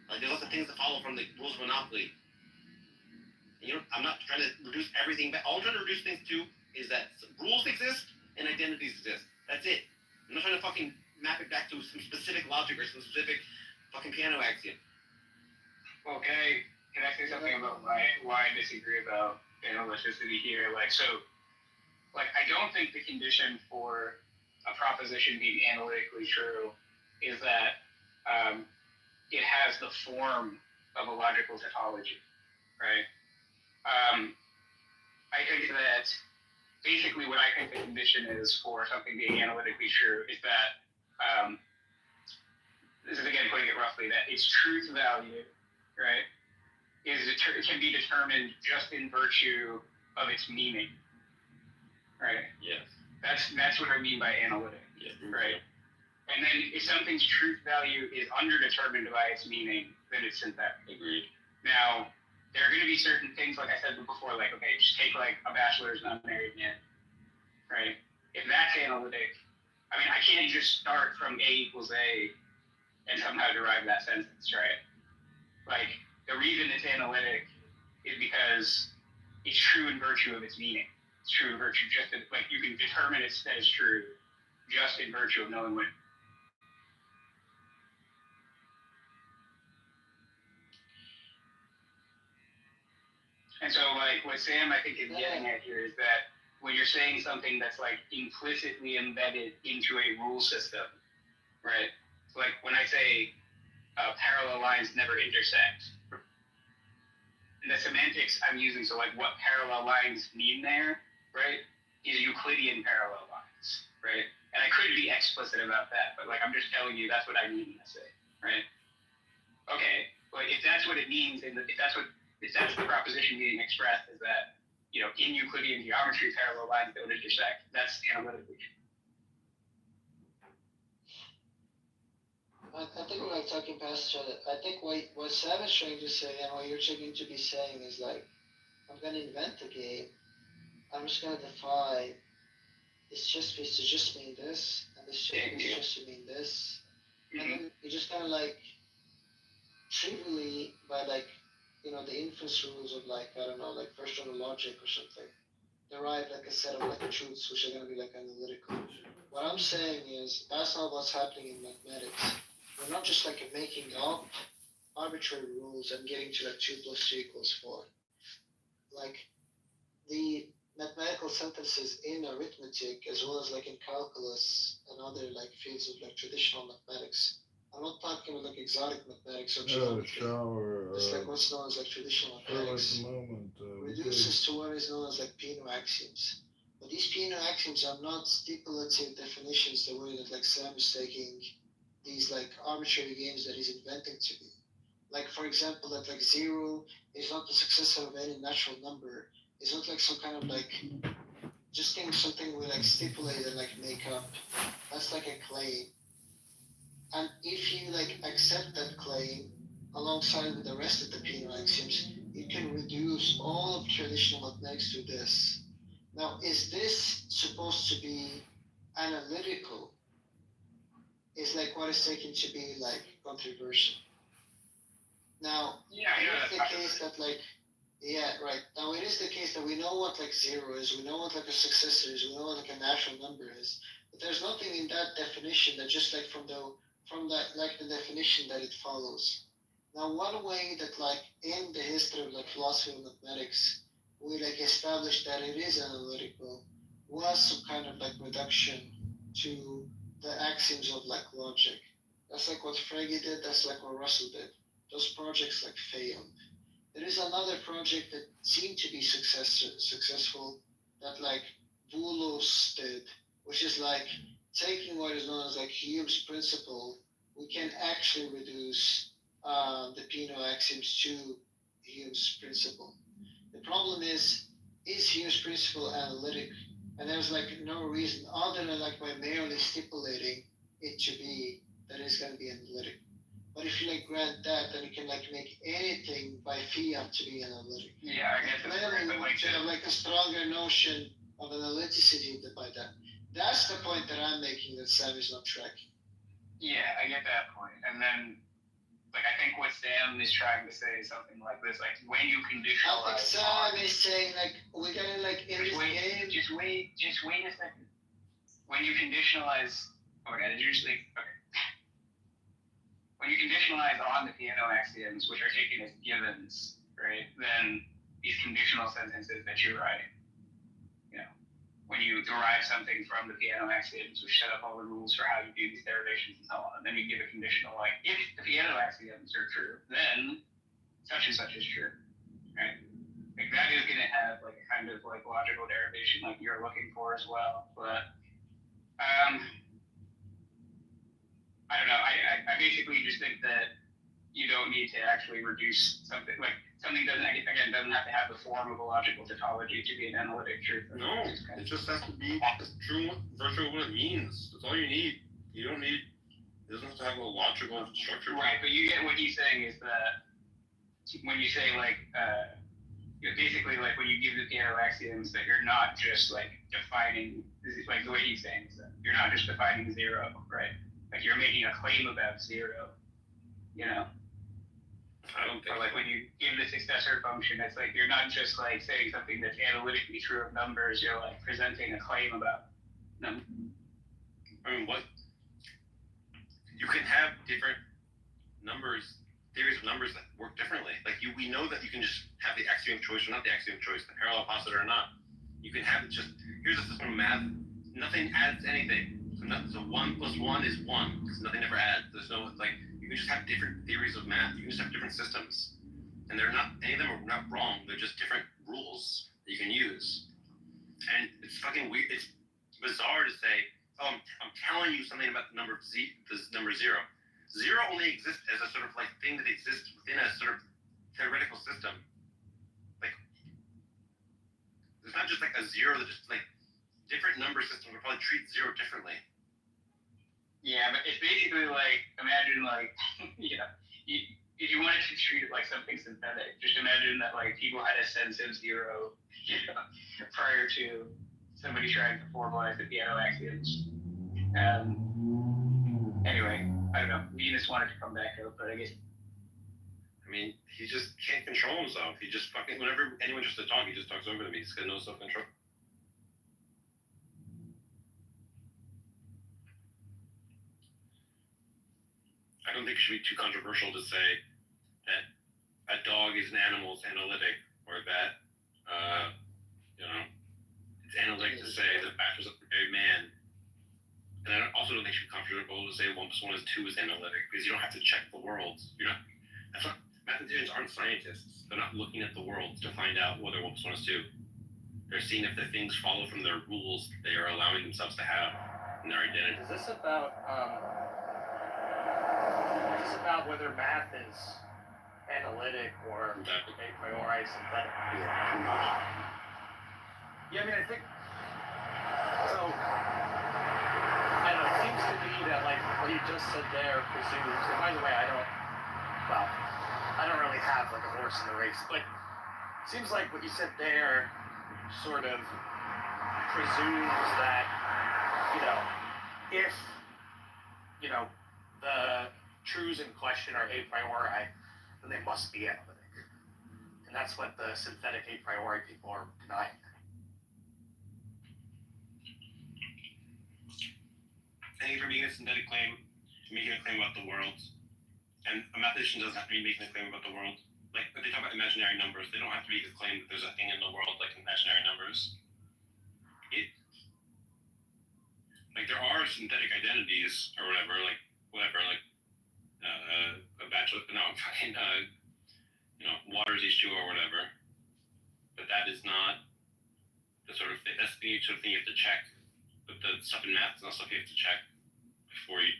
like there's lots of things that follow from the rules of Monopoly. And, you know, I'm not trying to reduce everything back. All I'm trying to reduce things to is that rules exist and identities exist. That's it. I'm not trying to fucking map it back to some specific logic or some specific fucking piano axiom. Well, can I say something about why I disagree about analyticity here? Like, so, like, I don't think the condition for a proposition being analytically true is that it has the form of a logical tautology, right? I think that basically what I think the condition is for something being analytically true is that, this is again putting it roughly, that its truth value, right, can be determined just in virtue of its meaning, right? Yes. That's what I mean by analytic, right? And then if something's truth value is underdetermined by its meaning, then it's synthetic. Agreed. Now, there are going to be certain things, like I said before, like, okay, just take like a bachelor's and unmarried man, right? If that's analytic, I mean, I can't just start from A equals A and somehow derive that sentence, right? Like, the reason it's analytic is because it's true in virtue of its meaning. It's true in virtue just of, like, you can determine that it's true just in virtue of knowing what. And so, like, what Sam, I think, is getting at here is that when you're saying something that's, like, implicitly embedded into a rule system, right? Like, when I say parallel lines never intersect, the semantics I'm using, so, like, what parallel lines mean there, right, is Euclidean parallel lines, right? And I could be explicit about that, but, like, I'm just telling you that's what I mean when I say, right? Okay, well, if that's what it means, and if that's the proposition being expressed, is that, you know, in Euclidean geometry, parallel lines don't intersect, that's analytically true. I think we're like talking past each other. I think what Sam is trying to say and what you're trying to be saying is like, I'm gonna invent a game. I'm just gonna define it's just to just mean this, and this just to mean this, and then you just kind of like trivially by like, you know, the inference rules of like, I don't know, like first order logic or something, derive like a set of like truths which are gonna be like analytical. What I'm saying is that's not what's happening in mathematics. We're not just like making up arbitrary rules and getting to like 2 plus 2 equals 4. Like the mathematical sentences in arithmetic as well as like in calculus and other like fields of like traditional mathematics. I'm not talking about like exotic mathematics or geometry. Just like what's known as like traditional mathematics. Reduces to what is known as like Peano axioms. But these Peano axioms are not stipulative definitions the way that like Sam is taking these like arbitrary games that he's inventing to be. Like for example, that like 0 is not the successor of any natural number. It's not like some kind of like just something we like stipulate and like make up. That's like a claim. And if you like accept that claim alongside with the rest of the Peano axioms, you can reduce all of traditional mathematics to this. Now, is this supposed to be analytical? Is like what is taken to be like controversial. Now, it is the case that like, yeah, right. Now it is the case that we know what like 0 is, we know what like a successor is, we know what like a natural number is, but there's nothing in that definition that just like from that like the definition that it follows. Now, one way that like in the history of like philosophy of mathematics, we like established that it is analytical was some kind of like reduction to the axioms of like logic. That's like what Frege did, that's like what Russell did. Those projects like failed. There is another project that seemed to be successful that like Boulos did, which is like taking what is known as like Hume's principle, we can actually reduce the Peano axioms to Hume's principle. The problem is Hume's principle analytic? And there's like no reason other than like by merely stipulating it to be that it's going to be analytic. But if you like grant that, then you can like make anything by fiat to be analytic. Yeah, I guess that's right. But like, to have like a stronger notion of analyticity by that. That's the point that I'm making that Sam is not tracking. Yeah, I get that point. And then, like, I think what Sam is trying to say is something like this: like, when you conditionalize. I think Sam is saying like we're gonna like in this game. Just wait a second. When you conditionalize, okay. When you conditionalize on the Peano axioms, which are taken as givens, right? Then these conditional sentences that you're writing, when you derive something from the Peano axioms, which set up all the rules for how you do these derivations and so on, and then you give a conditional like, if the Peano axioms are true, then such and such is true, right? Like that is going to have like a kind of like logical derivation like you're looking for as well, but I don't know. I basically just think that you don't need to actually reduce something. Like, something doesn't have to have the form of a logical tautology to be an analytic truth. No, it just has to be true version of what it means. That's all you need. You don't need, it doesn't have to have a logical structure. Right, but you get what he's saying is that when you say like, basically like when you give the Peano axioms that you're not just like defining, like the way he's saying is that you're not just defining 0, right? Like you're making a claim about 0, I don't think. Or like when you give the successor function, it's like you're not just like saying something that's analytically true of numbers. You're like presenting a claim about them. I mean, what? You can have different theories of numbers that work differently. Like we know that you can just have the axiom of choice or not the axiom of choice, the parallel opposite or not. You can have it just, here's a system of math, nothing adds anything. So 1 plus 1 is 1, because nothing ever adds. There's no, like, you can just have different theories of math. You can just have different systems. And they're not, any of them are not wrong. They're just different rules that you can use. And it's fucking weird. It's bizarre to say, oh, I'm telling you something about the number 0. 0 only exists as a sort of like thing that exists within a sort of theoretical system. Like, there's not just like a 0 that just like, different number systems will probably treat 0 differently. Yeah, but it's basically like, imagine like, if you wanted to treat it like something synthetic, just imagine that like people had a sense of 0, prior to somebody trying to formalize the Peano axioms. Anyway, I don't know. Venus wanted to come back up, but I guess. I mean, he just can't control himself. He just fucking, whenever anyone tries to talk, he just talks over them. He's got no self-control. I don't think it should be too controversial to say a dog is an animal is analytic, or that it's analytic to say the bachelor's a married man. And I also don't think it should be comfortable to say 1 + 1 = 2 is analytic, because you don't have to check the worlds. That's not, mathematicians aren't scientists. They're not looking at the worlds to find out whether 1 + 1 = 2. They're seeing if the things follow from their rules they are allowing themselves to have in their identity. Is this about whether math is analytic or a priori synthetic? Yeah, I mean, I think so. I don't know. It seems to me that like what you just said there presumes. And by the way, I don't really have like a horse in the race, but it seems like what you said there sort of presumes that if the truths in question are a priori, then they must be analytic, and that's what the synthetic a priori people are denying. I think for making a synthetic claim, making a claim about the world, and a mathematician doesn't have to be making a claim about the world. Like, if they talk about imaginary numbers, they don't have to make a claim that there's a thing in the world like imaginary numbers. Like, there are synthetic identities or whatever, like a bachelor, water is H2O or whatever. But that is not the sort of thing, that's the sort of thing you have to check. But the stuff in math is not stuff you have to check before you.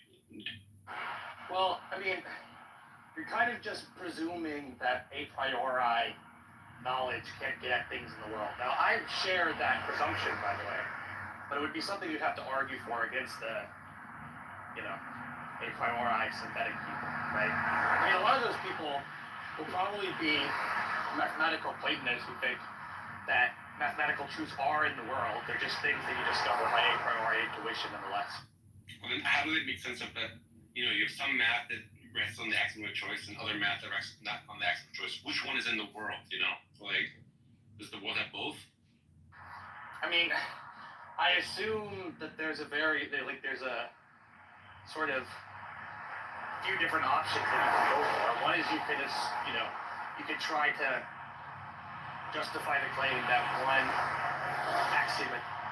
Well, I mean, you're kind of just presuming that a priori knowledge can't get at things in the world. Now, I share that presumption, by the way, but it would be something you'd have to argue for against the, a priori synthetic people, right? I mean, a lot of those people will probably be mathematical Platonists who think that mathematical truths are in the world. They're just things that you discover by a priori intuition, nonetheless. Well, then how do they make sense of that? You have some math that rests on the axiom of choice and other math that rests not on the axiom of choice. Which one is in the world, Like, does the world have both? I mean, I assume that there's a sort of few different options that you can go for. One is you could try to justify the claim that one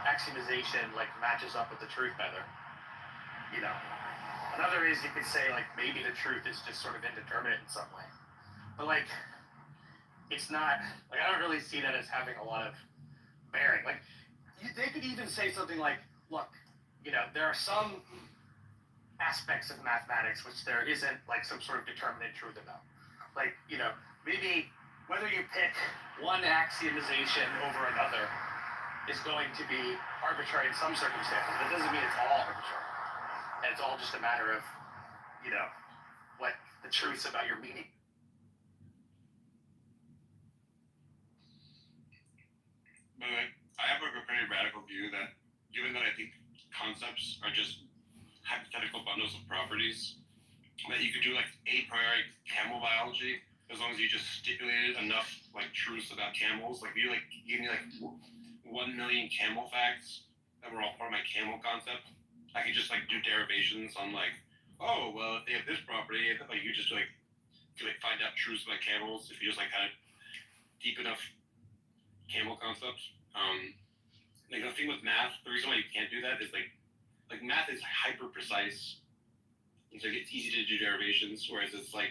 axiomization matches up with the truth better. Another is you could say maybe the truth is just sort of indeterminate in some way. But it's not I don't really see that as having a lot of bearing. They could even say something like, look, there are some aspects of mathematics which there isn't some sort of determinate truth about. Maybe whether you pick one axiomization over another is going to be arbitrary in some circumstances. That doesn't mean it's all arbitrary. And it's all just a matter of, what the truths about your meaning. By the way, I have a pretty radical view that, given that I think concepts are just hypothetical bundles of properties, that you could do a priori camel biology as long as you just stipulated enough truths about camels. If you give me 1 million camel facts that were all part of my camel concept, I could just do derivations on oh well, if they have this property, you just could find out truths about camels if you just had deep enough camel concepts. The thing with math, the reason why you can't do that is math is hyper precise, and so it's easy to do derivations. Whereas it's I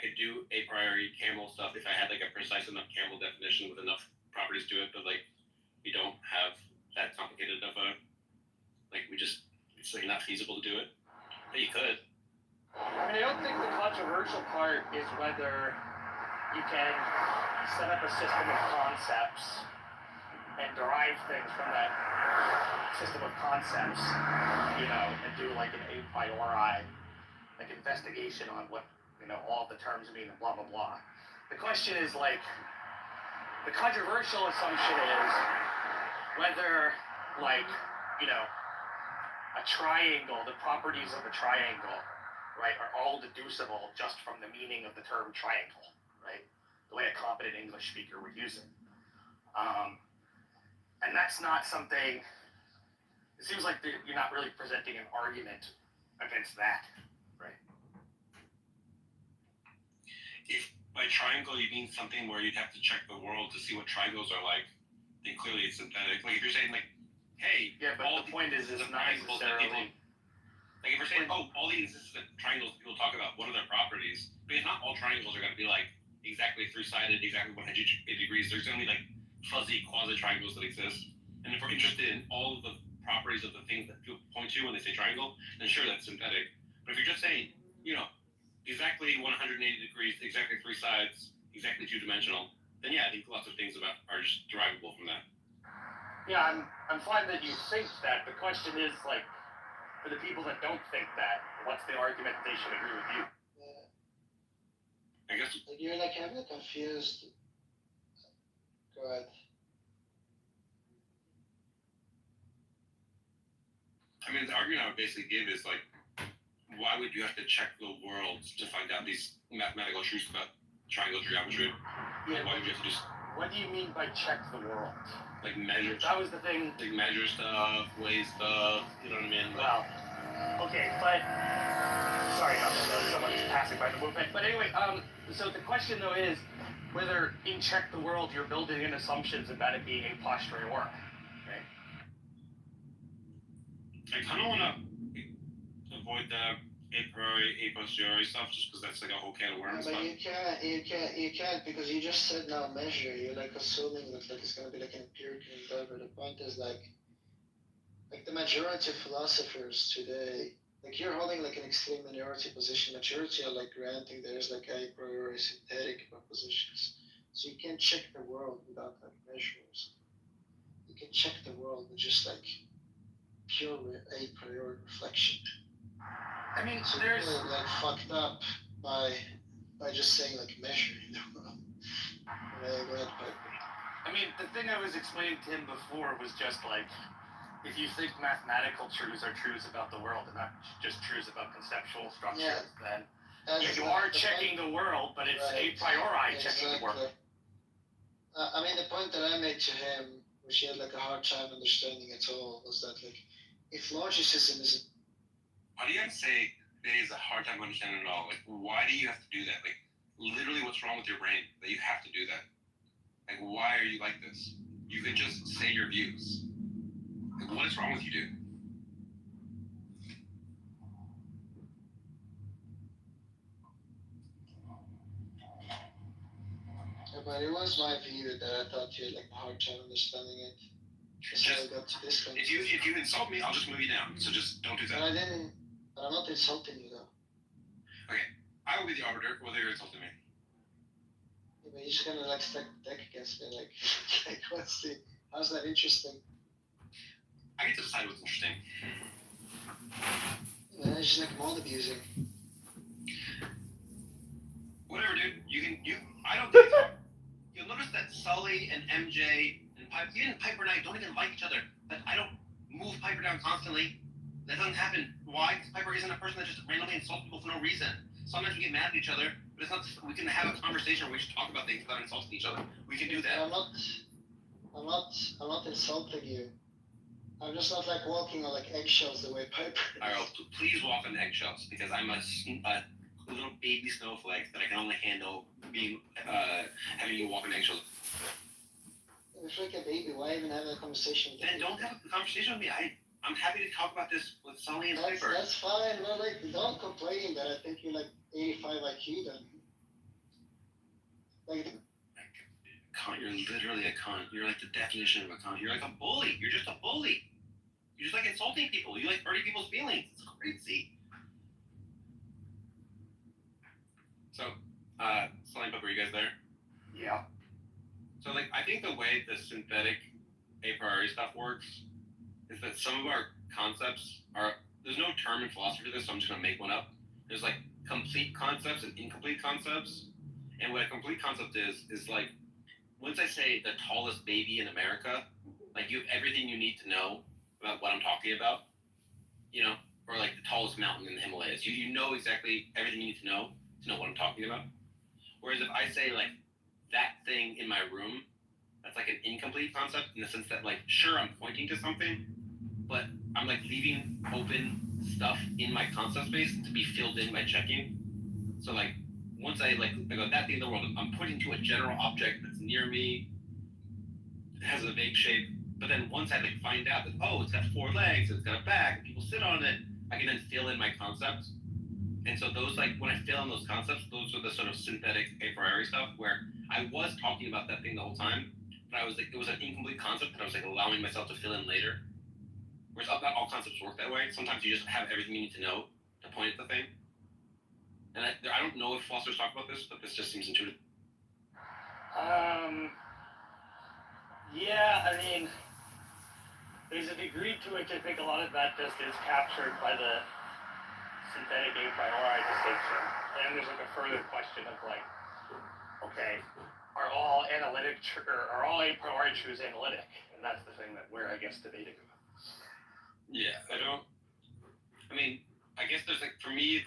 could do a priori camel stuff if I had a precise enough camel definition with enough properties to it, but we don't have that complicated of a it's not feasible to do it. But you could. I mean, I don't think the controversial part is whether you can set up a system of concepts and derive things from that system of concepts, and do an a priori investigation on what all the terms mean and blah blah blah. The question is the controversial assumption is whether a triangle, the properties of a triangle, right, are all deducible just from the meaning of the term triangle, right? The way a competent English speaker would use it. And that's not something, it seems like you're not really presenting an argument against that, right? by triangle you mean something where you'd have to check the world to see what triangles are like, then clearly it's synthetic. Like if you're saying like, hey, Yeah, but the point is, it's not triangles that people, necessarily. like if we're saying, oh, all the instances of triangles people talk about, what are their properties? Because not all triangles are going to be like exactly three-sided, exactly 180 degrees. There's going to be like fuzzy quasi-triangles that exist. And if we're interested in all of the properties of the things that people point to when they say triangle, then sure, that's synthetic. But if you're just saying, you know, exactly 180 degrees, exactly three sides, exactly two-dimensional, then yeah, I think lots of things about are just derivable from that. Yeah, I'm fine that you think that. The question is, like, for the people that don't think that, what's the argument that they should agree with you? Yeah. I guess. Like you're like heavily confused. Go ahead. I mean, the argument I would basically give is like, why would you have to check the world to find out these mathematical truths about triangle geometry? Yeah, why would you have to just what do you mean by check the world? like measure? That was the thing. Like measure stuff, weigh stuff. You know what I mean? Well, okay, but sorry, someone's passing by the movement. But anyway, so the question though is whether in check the world you're building in assumptions about it being a posteriori work. Okay. I kind of want to avoid the a priori, a posteriori stuff, just because that's like a whole can of worms. But you can't because you just said now measure. You're like assuming that like it's gonna be like an empirical endeavor. The point is like the majority of philosophers today, like you're holding like an extreme minority position. Majority are like granting there's like a priori synthetic propositions. So you can't check the world without like measures. You can check the world with just like pure a priori reflection. I mean, so there's people like fucked up by just saying like measuring the world. Go ahead, Piper. I mean, the thing I was explaining to him before was just like, if you think mathematical truths are truths about the world and not just truths about conceptual structures, then you are checking the world, but it's a priori checking the world. I mean, the point that I made to him, which he had like a hard time understanding at all, was that like, if logicism is why do you have to say that is a hard time understanding at all? Like, why do you have to do that? Like, literally, what's wrong with your brain that you have to do that? Like, why are you like this? You could just say your views. Like, what is wrong with you, dude? Yeah, but it was my view that I thought you had like a hard time understanding it. So I got to this if you insult me, I'll just move you down. So just don't do that. But I didn't. But I'm not insulting you though. Okay, I will be the arbiter whether you're insulting me. Yeah, but you're just gonna like stack the deck against me, like what's the? How's that interesting? I get to decide what's interesting. Yeah, it's just like mold abusing. Whatever, dude. I don't think so. You'll notice that Sully and MJ and Piper, even Piper and I don't even like each other. But I don't move Piper down constantly. That doesn't happen. Why? Because Piper isn't a person that just randomly insults people for no reason. Sometimes we get mad at each other, but it's not. We can have a conversation where we just talk about things without insulting each other. We can do that. I'm not insulting you. I'm just not like walking on like eggshells the way Piper. Alright, please walk on eggshells because I'm a little baby snowflake that I can only handle being having you walk on eggshells. If you're like a baby, why even have a conversation? Then don't have a conversation with me. I'm happy to talk about this with Sully and Piper. That's fine. Well, like, don't complain that I think you're like 85 IQ then. Like, cunt, you're literally a cunt. You're like the definition of a cunt. You're like a bully. You're just a bully. You just like insulting people. You like hurting people's feelings. It's crazy. So, Sully and Piper, are you guys there? Yeah. So, like, I think the way the synthetic a priori stuff works is that some of our concepts are, there's no term in philosophy for this, so I'm just going to make one up. There's like complete concepts and incomplete concepts. And what a complete concept is like, once I say the tallest baby in America, like you have everything you need to know about what I'm talking about, you know, or like the tallest mountain in the Himalayas. You know exactly everything you need to know what I'm talking about. Whereas if I say like that thing in my room, that's like an incomplete concept in the sense that like, sure, I'm pointing to something, but I'm like leaving open stuff in my concept space to be filled in by checking. So like once I go that thing in the world, I'm pointing to a general object that's near me. It has a vague shape. But then once I find out that it's got 4 legs, it's got a back, and people sit on it, I can then fill in my concepts. And so those when I fill in those concepts, those are the sort of synthetic a priori stuff where I was talking about that thing the whole time, but I was it was an incomplete concept that I was allowing myself to fill in later. Whereas not all concepts work that way. Sometimes you just have everything you need to know to point at the thing. And I don't know if philosophers talk about this, but this just seems intuitive. Yeah, I mean, there's a degree to which I think a lot of that just is captured by the synthetic a priori distinction. And there's a further question of okay, are all a priori truths analytic? And that's the thing that we're, I guess, debating about. Yeah, I guess there's for me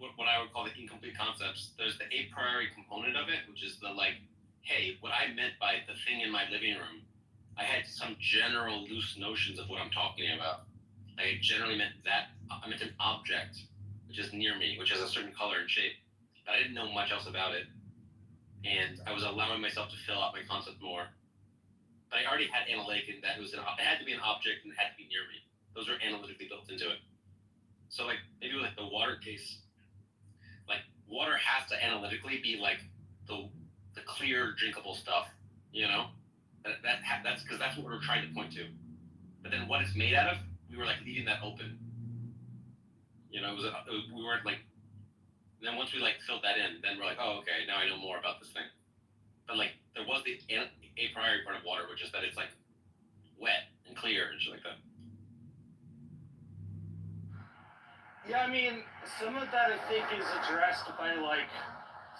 what I would call the incomplete concepts. There's the a priori component of it, which is the hey, what I meant by the thing in my living room, I had some general loose notions of what I'm talking about. I generally meant that I meant an object which is near me, which has a certain color and shape, but I didn't know much else about it, and I was allowing myself to fill out my concept more. But I already had analytic in that it had to be an object and it had to be near me. Those are analytically built into it. So maybe with the water case, water has to analytically be the clear drinkable stuff, that's because that's what we're trying to point to. But then what it's made out of, we were leaving that open. We weren't then once we filled that in, then we're oh, okay, now I know more about this thing. But there was the a priori part of water, which is that it's wet and clear and shit like that. Yeah, I mean, some of that I think is addressed by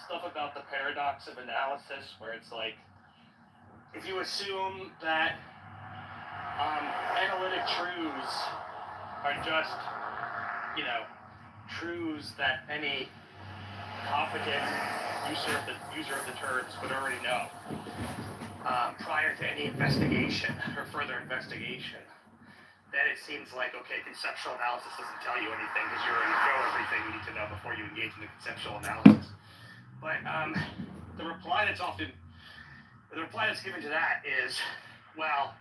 stuff about the paradox of analysis, where it's if you assume that analytic truths are just truths that any competent user of the terms would already know prior to any investigation or further investigation, then it seems okay, conceptual analysis doesn't tell you anything because you already know everything you need to know before you engage in the conceptual analysis. But the reply that's given to that is, well,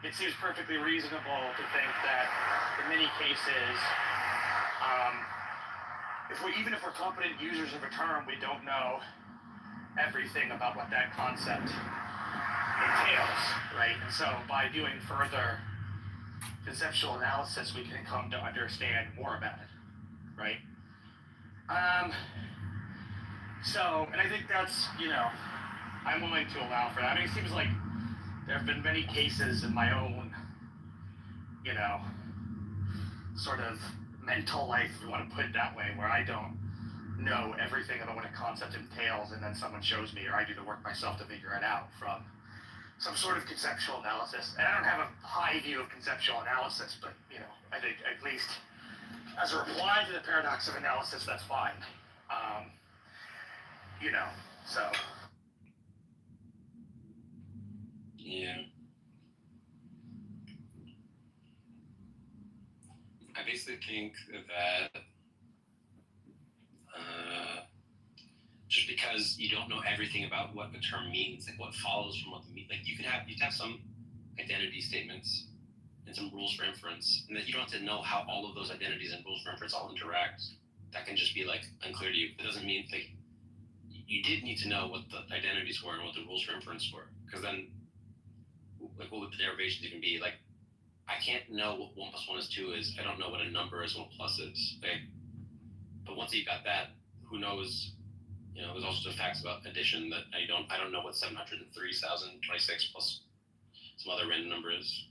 it seems perfectly reasonable to think that in many cases, even if we're competent users of a term, we don't know everything about what that concept entails, right? And so by doing further conceptual analysis, we can come to understand more about it, right? And I think that's, I'm willing to allow for that. I mean, it seems like there have been many cases in my own, sort of mental life, if you want to put it that way, where I don't know everything about what a concept entails, and then someone shows me, or I do the work myself to figure it out from some sort of conceptual analysis. And I don't have a high view of conceptual analysis, but, I think at least as a reply to the paradox of analysis, that's fine. So. Yeah. I basically think that just because you don't know everything about what the term means, what follows from what the mean, you can have some identity statements and some rules for inference, and that you don't have to know how all of those identities and rules for inference all interact. That can just be unclear to you. It doesn't mean you did need to know what the identities were and what the rules for inference were, because then what would the derivations even be? I can't know what 1 + 1 is 2 is. I don't know what a number is, what plus is. But once you got that, who knows? There's also the facts about addition that I don't know what 703,026 plus some other random number is.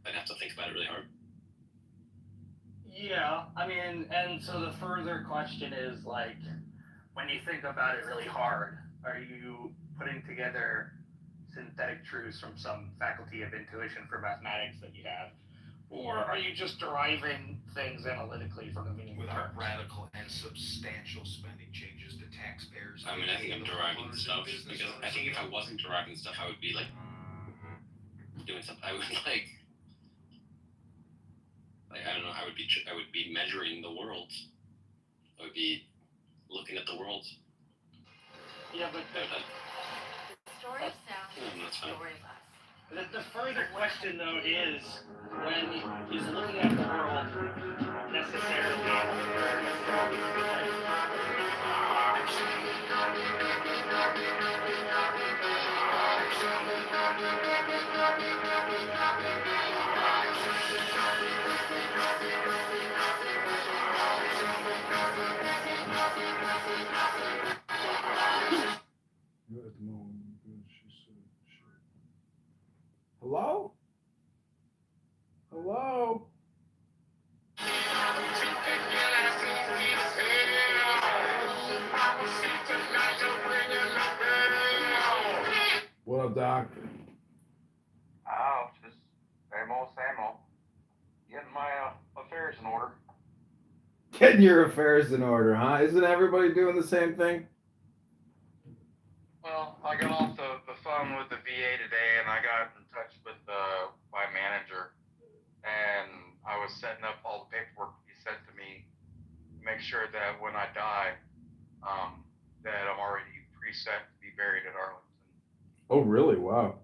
I'd have to think about it really hard. Yeah, I mean, and so the further question is when you think about it really hard, are you putting together synthetic truths from some faculty of intuition for mathematics that you have, or are you just deriving things analytically from the meaning without radical and substantial spending changes to taxpayers? I mean, I think I'm deriving stuff because I think if I wasn't deriving stuff, I would be doing something. I would I don't know. I would be measuring the world. I would be looking at the world Yeah, but Story of sound, story of us. the further question though is when he's looking at the world necessarily. Hello? Hello? What up, Doc? Oh, just same old, same old. Getting my affairs in order. Getting your affairs in order, huh? Isn't everybody doing the same thing? Well, I got off the phone with the VA today, and I got in touch with my manager, and I was setting up all the paperwork he sent to me to make sure that when I die, that I'm already preset to be buried at Arlington. Oh, really? Wow.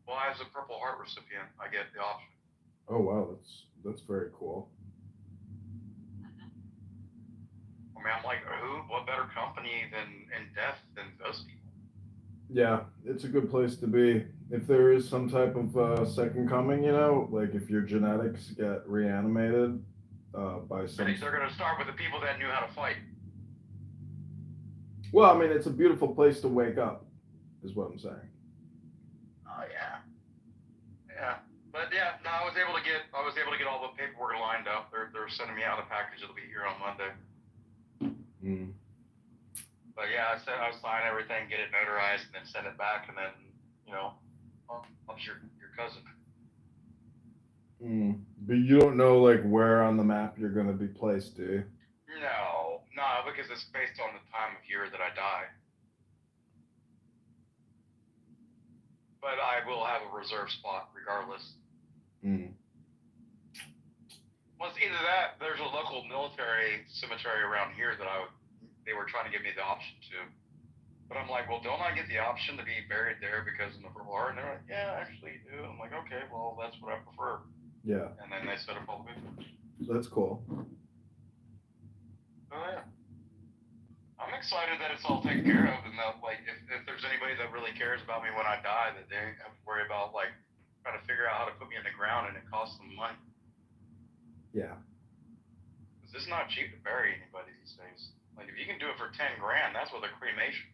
Well, as a Purple Heart recipient, I get the option. Oh, wow. That's very cool. I mean, I'm like, what better company than in death than those people? Yeah, it's a good place to be. If there is some type of second coming, you know, like if your genetics get reanimated by I some. think they're going to start with the people that knew how to fight. Well, I mean, it's a beautiful place to wake up, is what I'm saying. Oh yeah, yeah. But yeah, no, I was able to get all the paperwork lined up. They're sending me out a package. It'll be here on Monday. Mm. But yeah, I said I'll sign everything, get it notarized, and then send it back, and then I'm your cousin. Mm. But you don't know like where on the map you're gonna be placed, do you? No, because it's based on the time of year that I die. But I will have a reserve spot regardless. Mm. Well, it's either that. There's a local military cemetery around here that they were trying to give me the option to. But I'm like, well, don't I get the option to be buried there because of the Purple Heart? And they're like, yeah, actually you do. I'm like, okay, well, that's what I prefer. Yeah. And then they set up all the paperwork. That's cool. Oh yeah. I'm excited that it's all taken care of, and that like if there's anybody that really cares about me when I die, that they have to worry about like trying to figure out how to put me in the ground, and it costs them money. Yeah. Because it's not cheap to bury anybody these days. Like if you can do it for $10,000, that's with a cremation.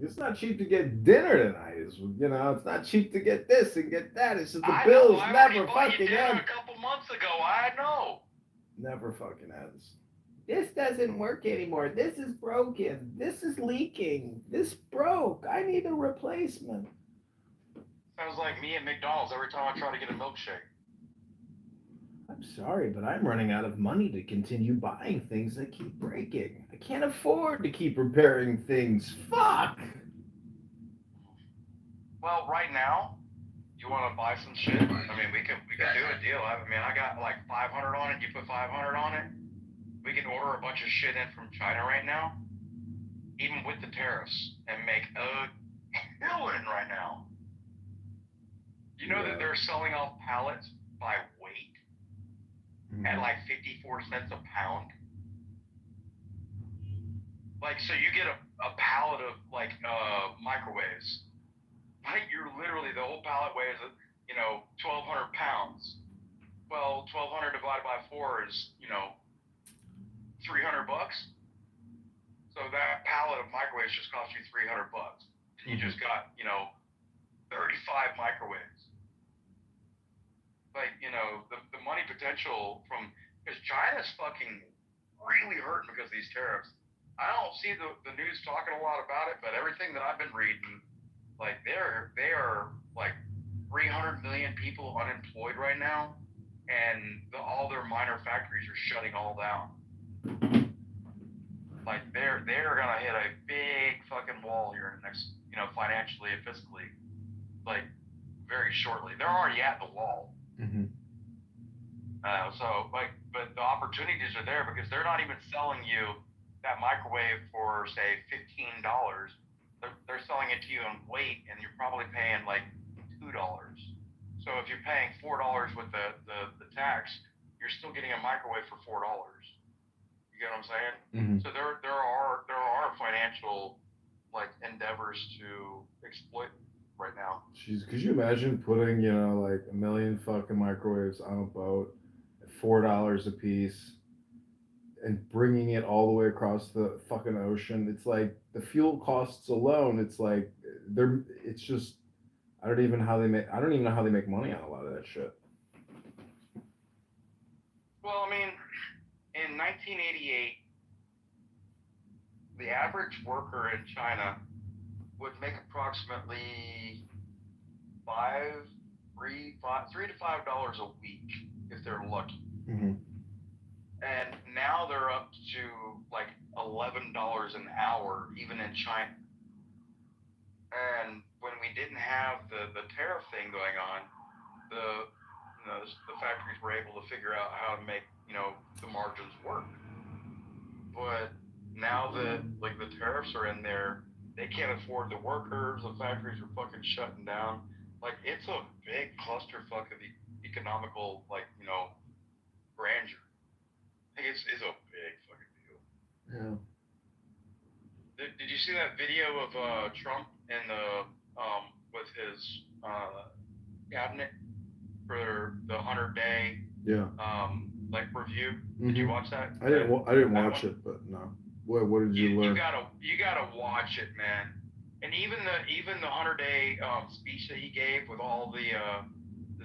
It's not cheap to get dinner tonight. You know, it's not cheap to get this and get that. It's just the I bills know, I never bought you fucking dinner end. a couple months ago. I know. Never fucking ends. This doesn't work anymore. This is broken. This is leaking. This broke. I need a replacement. Sounds like me at McDonald's every time I try to get a milkshake. I'm sorry, but I'm running out of money to continue buying things that keep breaking. I can't afford to keep repairing things. Fuck! Well, right now, you want to buy some shit? I mean, we could do a deal. I mean, I got like 500 on it. You put 500 on it. We can order a bunch of shit in from China right now, even with the tariffs, and make a killing right now. You know that they're selling off pallets by weight at like 54 cents a pound. Like, so you get a pallet of like microwaves. Like, you're literally, the whole pallet weighs 1,200 pounds. Well, 1,200 divided by 4 is $300. So that pallet of microwaves just cost you $300, and you just got 35 microwaves. Like, the money potential because China's fucking really hurting because of these tariffs. I don't see the news talking a lot about it, but everything that I've been reading, like they are like 300 million people unemployed right now, and all their minor factories are shutting all down. Like they're gonna hit a big fucking wall here in the next, financially and fiscally, like very shortly. They're already at the wall. Mm-hmm. But the opportunities are there because they're not even selling you that microwave for say $15, they're selling it to you in weight, and you're probably paying like $2. So if you're paying $4 with the tax, you're still getting a microwave for $4. You get what I'm saying? Mhm. So there are financial like endeavors to exploit right now. Jeez, could you imagine putting, like a million fucking microwaves on a boat at $4 a piece and bringing it all the way across the fucking ocean? It's like the fuel costs alone. It's like it's just, I don't even know how they make money on a lot of that shit. Well, I mean, in 1988, the average worker in China would make approximately $3 to $5 a week if they're lucky. Mm-hmm. And now they're up to like $11 an hour, even in China. And when we didn't have the tariff thing going on, the factories were able to figure out how to make the margins work. But now that like the tariffs are in there, they can't afford the workers. The factories are fucking shutting down. Like it's a big clusterfuck of economical grandeur. I think it's a big fucking deal. Yeah. Did you see that video of Trump and with his cabinet for the 100-day review? Mm-hmm. Did you watch that? I didn't watch it, but no. What did you learn? You gotta watch it, man. And even the 100-day speech that he gave with all the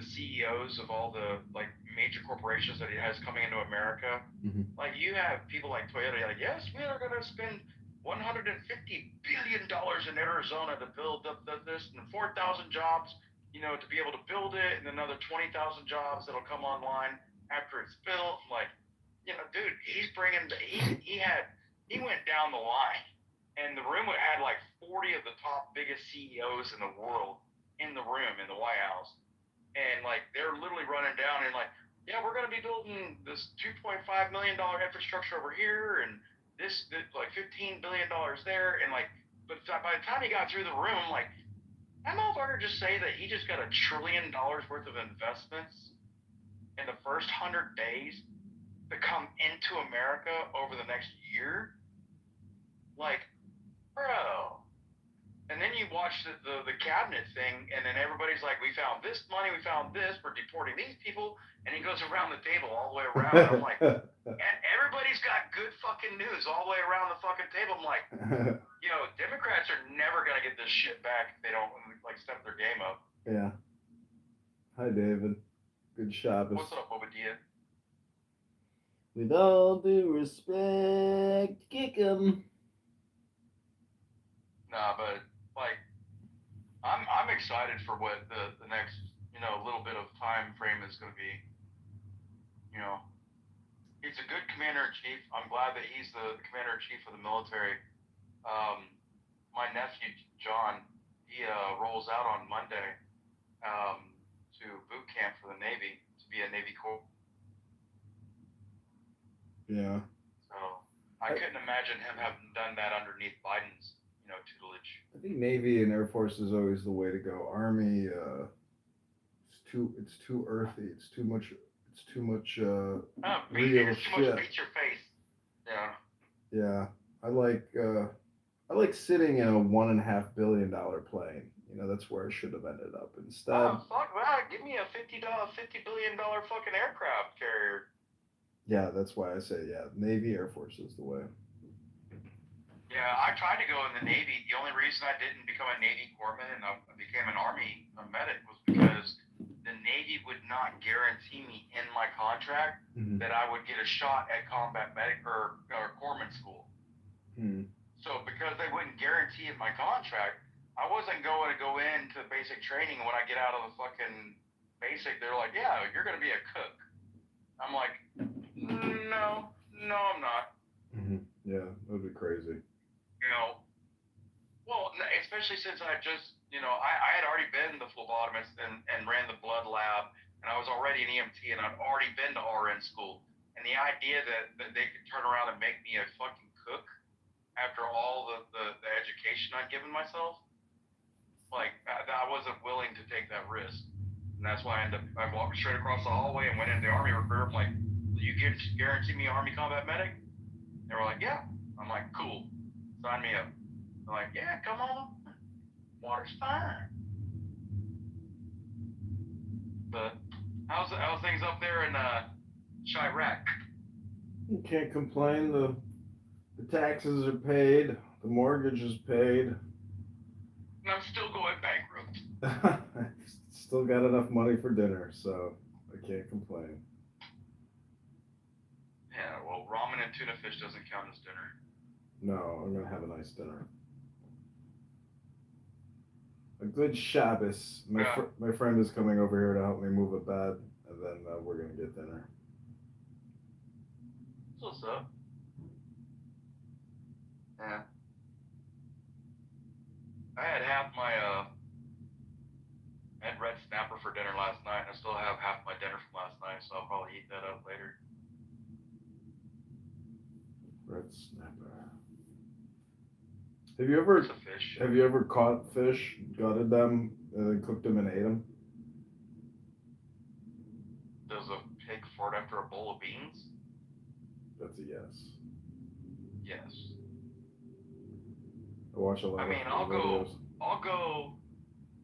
CEOs of all the like major corporations that he has coming into America. Mm-hmm. Like you have people like Toyota, like, yes, we are gonna spend $150 billion in Arizona to build up this and 4,000 jobs, to be able to build it, and another 20,000 jobs that'll come online after it's built. Like, dude, he's bringing he went down the line, and the room had like 40 of the top biggest CEOs in the world in the room in the White House. And like they're literally running down and like, yeah, we're gonna be building this $2.5 million infrastructure over here, and this like $15 billion there, and like, but by the time he got through the room, like, that motherfucker just say that he just got $1 trillion worth of investments in the first 100 days to come into America over the next year, like, bro. And then you watch the cabinet thing, and then everybody's like, we found this money, we found this, we're deporting these people, and he goes around the table all the way around. And I'm like, everybody's got good fucking news all the way around the fucking table. I'm like, Democrats are never gonna get this shit back if they don't like step their game up. Yeah. Hi, David. Good Shabbos. What's up, Obadiah? With all due respect, kick 'em. Nah, but like, I'm excited for what the next little bit of time frame is going to be. He's a good commander in chief. I'm glad that he's the commander in chief of the military. My nephew John, he rolls out on Monday to boot camp for the Navy to be a Navy Corps. Yeah. So I couldn't imagine him having done that underneath Biden's tutelage. I think Navy and Air Force is always the way to go. Army, it's too earthy. It's too much real it's too shit. much beat your face. Yeah. Yeah. I like sitting in a $1.5 billion plane. That's where I should have ended up instead. Oh, fuck that. Give me a $50 billion fucking aircraft carrier. Yeah, that's why I say, yeah, Navy, Air Force is the way. Yeah, I tried to go in the Navy. The only reason I didn't become a Navy corpsman and I became an Army medic was because the Navy would not guarantee me in my contract that I would get a shot at combat medic or corpsman school. So because they wouldn't guarantee in my contract, I wasn't going to go into basic training, and when I get out of the fucking basic, they're like, yeah, you're going to be a cook. I'm like, no, I'm not. Yeah, that would be crazy. Well, especially since I just, I had already been the phlebotomist and ran the blood lab, and I was already an EMT, and I'd already been to RN school. And the idea that they could turn around and make me a fucking cook after all the education I'd given myself. Like, I wasn't willing to take that risk. And that's why I walked straight across the hallway and went into the Army recruiter. I'm like, will you guarantee me Army combat medic? They were like, yeah. I'm like, cool. Sign me up. They're like, yeah, come on. Water's fine. But how's things up there in Chirac? You can't complain. The taxes are paid. The mortgage is paid. And I'm still going bankrupt. Still got enough money for dinner, so I can't complain. Yeah, well, ramen and tuna fish doesn't count as dinner. No, I'm gonna have a nice dinner. A good Shabbos. My friend is coming over here to help me move a bed, and then we're gonna get dinner. What's up? Yeah. I had half my I had red snapper for dinner last night, and I still have half my dinner from last night, so I'll probably eat that up later. Red snapper. Have you ever caught fish, gutted them, and then cooked them and ate them? Does a pig fart after a bowl of beans? That's a yes. Yes. I watch a lot of videos. I'll go,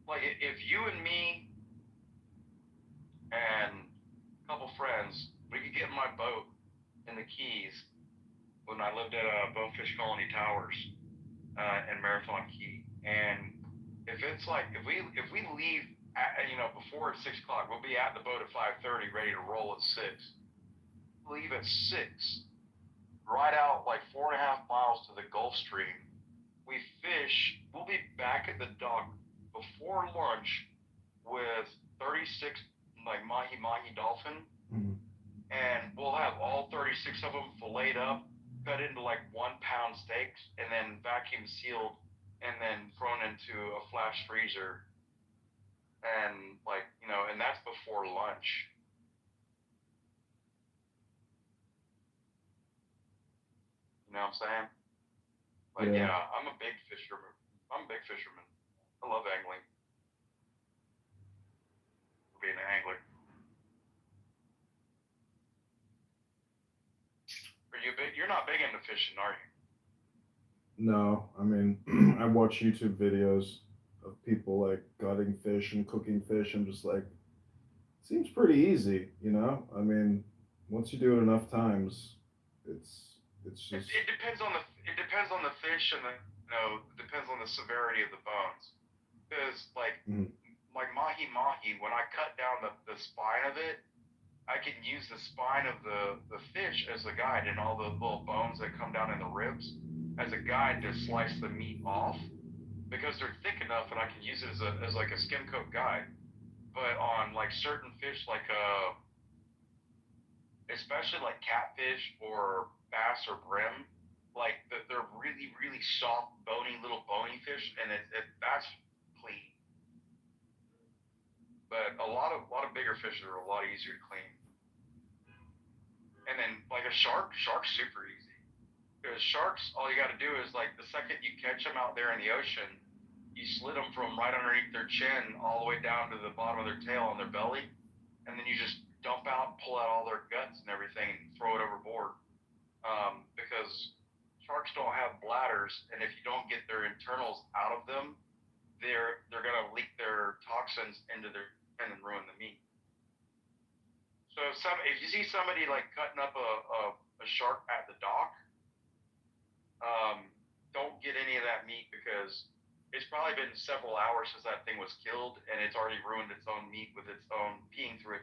like, if you and me and a couple friends, we could get in my boat in the Keys when I lived at Bonefish Colony Towers in Marathon Key. And if it's like, if we leave at, before 6 o'clock, we'll be at the boat at 5:30, ready to roll at 6. Leave at 6, ride out like 4.5 miles to the Gulf Stream. We fish. We'll be back at the dock before lunch with 36 like mahi dolphin, and we'll have all 36 of them filleted up, cut into like 1-pound steaks, and then vacuum sealed, and then thrown into a flash freezer. And like, and that's before lunch. You know what I'm saying? Like, yeah, I'm a big fisherman. I love angling. Being an angler. You're not big into fishing, are you? No, I mean, I watch YouTube videos of people like gutting fish and cooking fish. I'm just like, seems pretty easy, I mean, once you do it enough times, it's just. It depends on the fish, and depends on the severity of the bones. Because like mahi, when I cut down the spine of it, I can use the spine of the fish as a guide, and all the little bones that come down in the ribs as a guide to slice the meat off, because they're thick enough, and I can use it as like a skim coat guide. But on like certain fish, like especially like catfish or bass or brim, like they're really, really soft, bony fish, and that's clean. But a lot of bigger fish are a lot easier to clean. And then like a shark's super easy. Because sharks, all you got to do is like the second you catch them out there in the ocean, you slit them from right underneath their chin all the way down to the bottom of their tail on their belly, and then you just dump out, pull out all their guts and everything, and throw it overboard. Because sharks don't have bladders, and if you don't get their internals out of them, they're gonna leak their toxins into their skin and ruin the meat. So if you see somebody like cutting up a shark at the dock, don't get any of that meat, because it's probably been several hours since that thing was killed, and it's already ruined its own meat with its own peeing through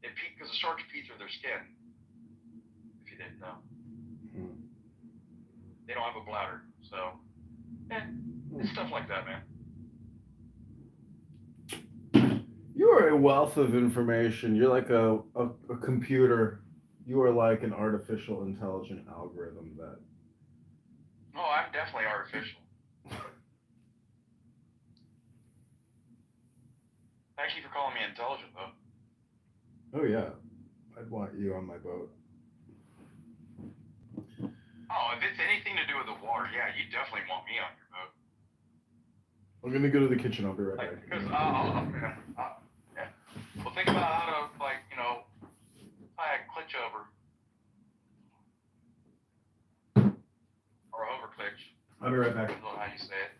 because the sharks pee through their skin. If you didn't know, they don't have a bladder, so it's stuff like that, man. You are a wealth of information. You're like a computer. You are like an artificial intelligent algorithm that. Oh, I'm definitely artificial. Thank you for calling me intelligent, though. Oh yeah, I'd want you on my boat. Oh, No, if it's anything to do with the water, yeah, you definitely want me on your boat. I'm gonna go to the kitchen. I'll be right back. Because yeah. Well, think about how to, like, you know, tie a clutch over. Or over clutch. I'll be right back. Depends on how you say it.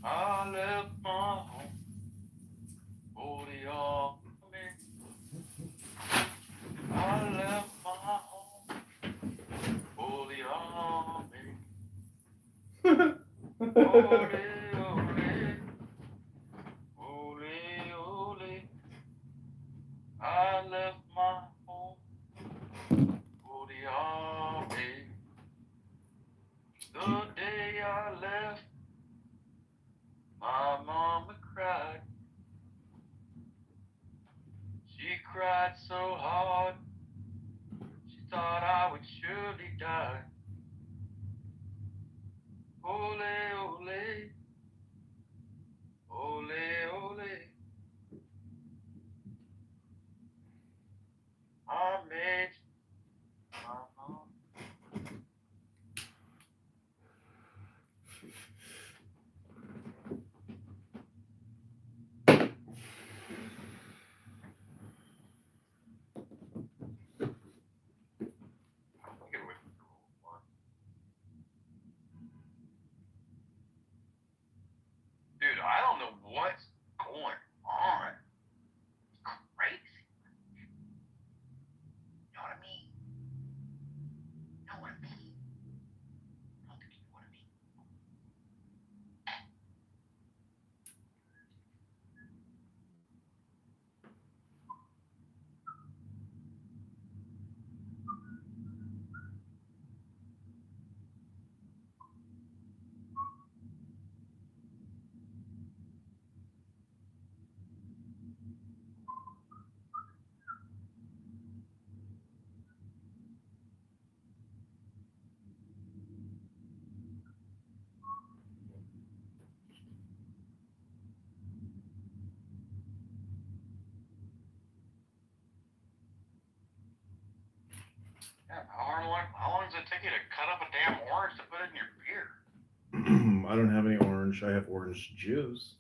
I left my home for the army. I left my home for the army. Ole, ole, I left my home for the army. The day I left, my mama cried. She cried so hard, she thought I would surely die. Ole, ole, ole, ole. I made my mom. Dude, I don't know what's going on. It's crazy. You know what I mean? You know what I mean? I don't think you know what I mean. Yeah, how long does it take you to cut up a damn orange to put in your beer? I don't have any orange. I have orange juice.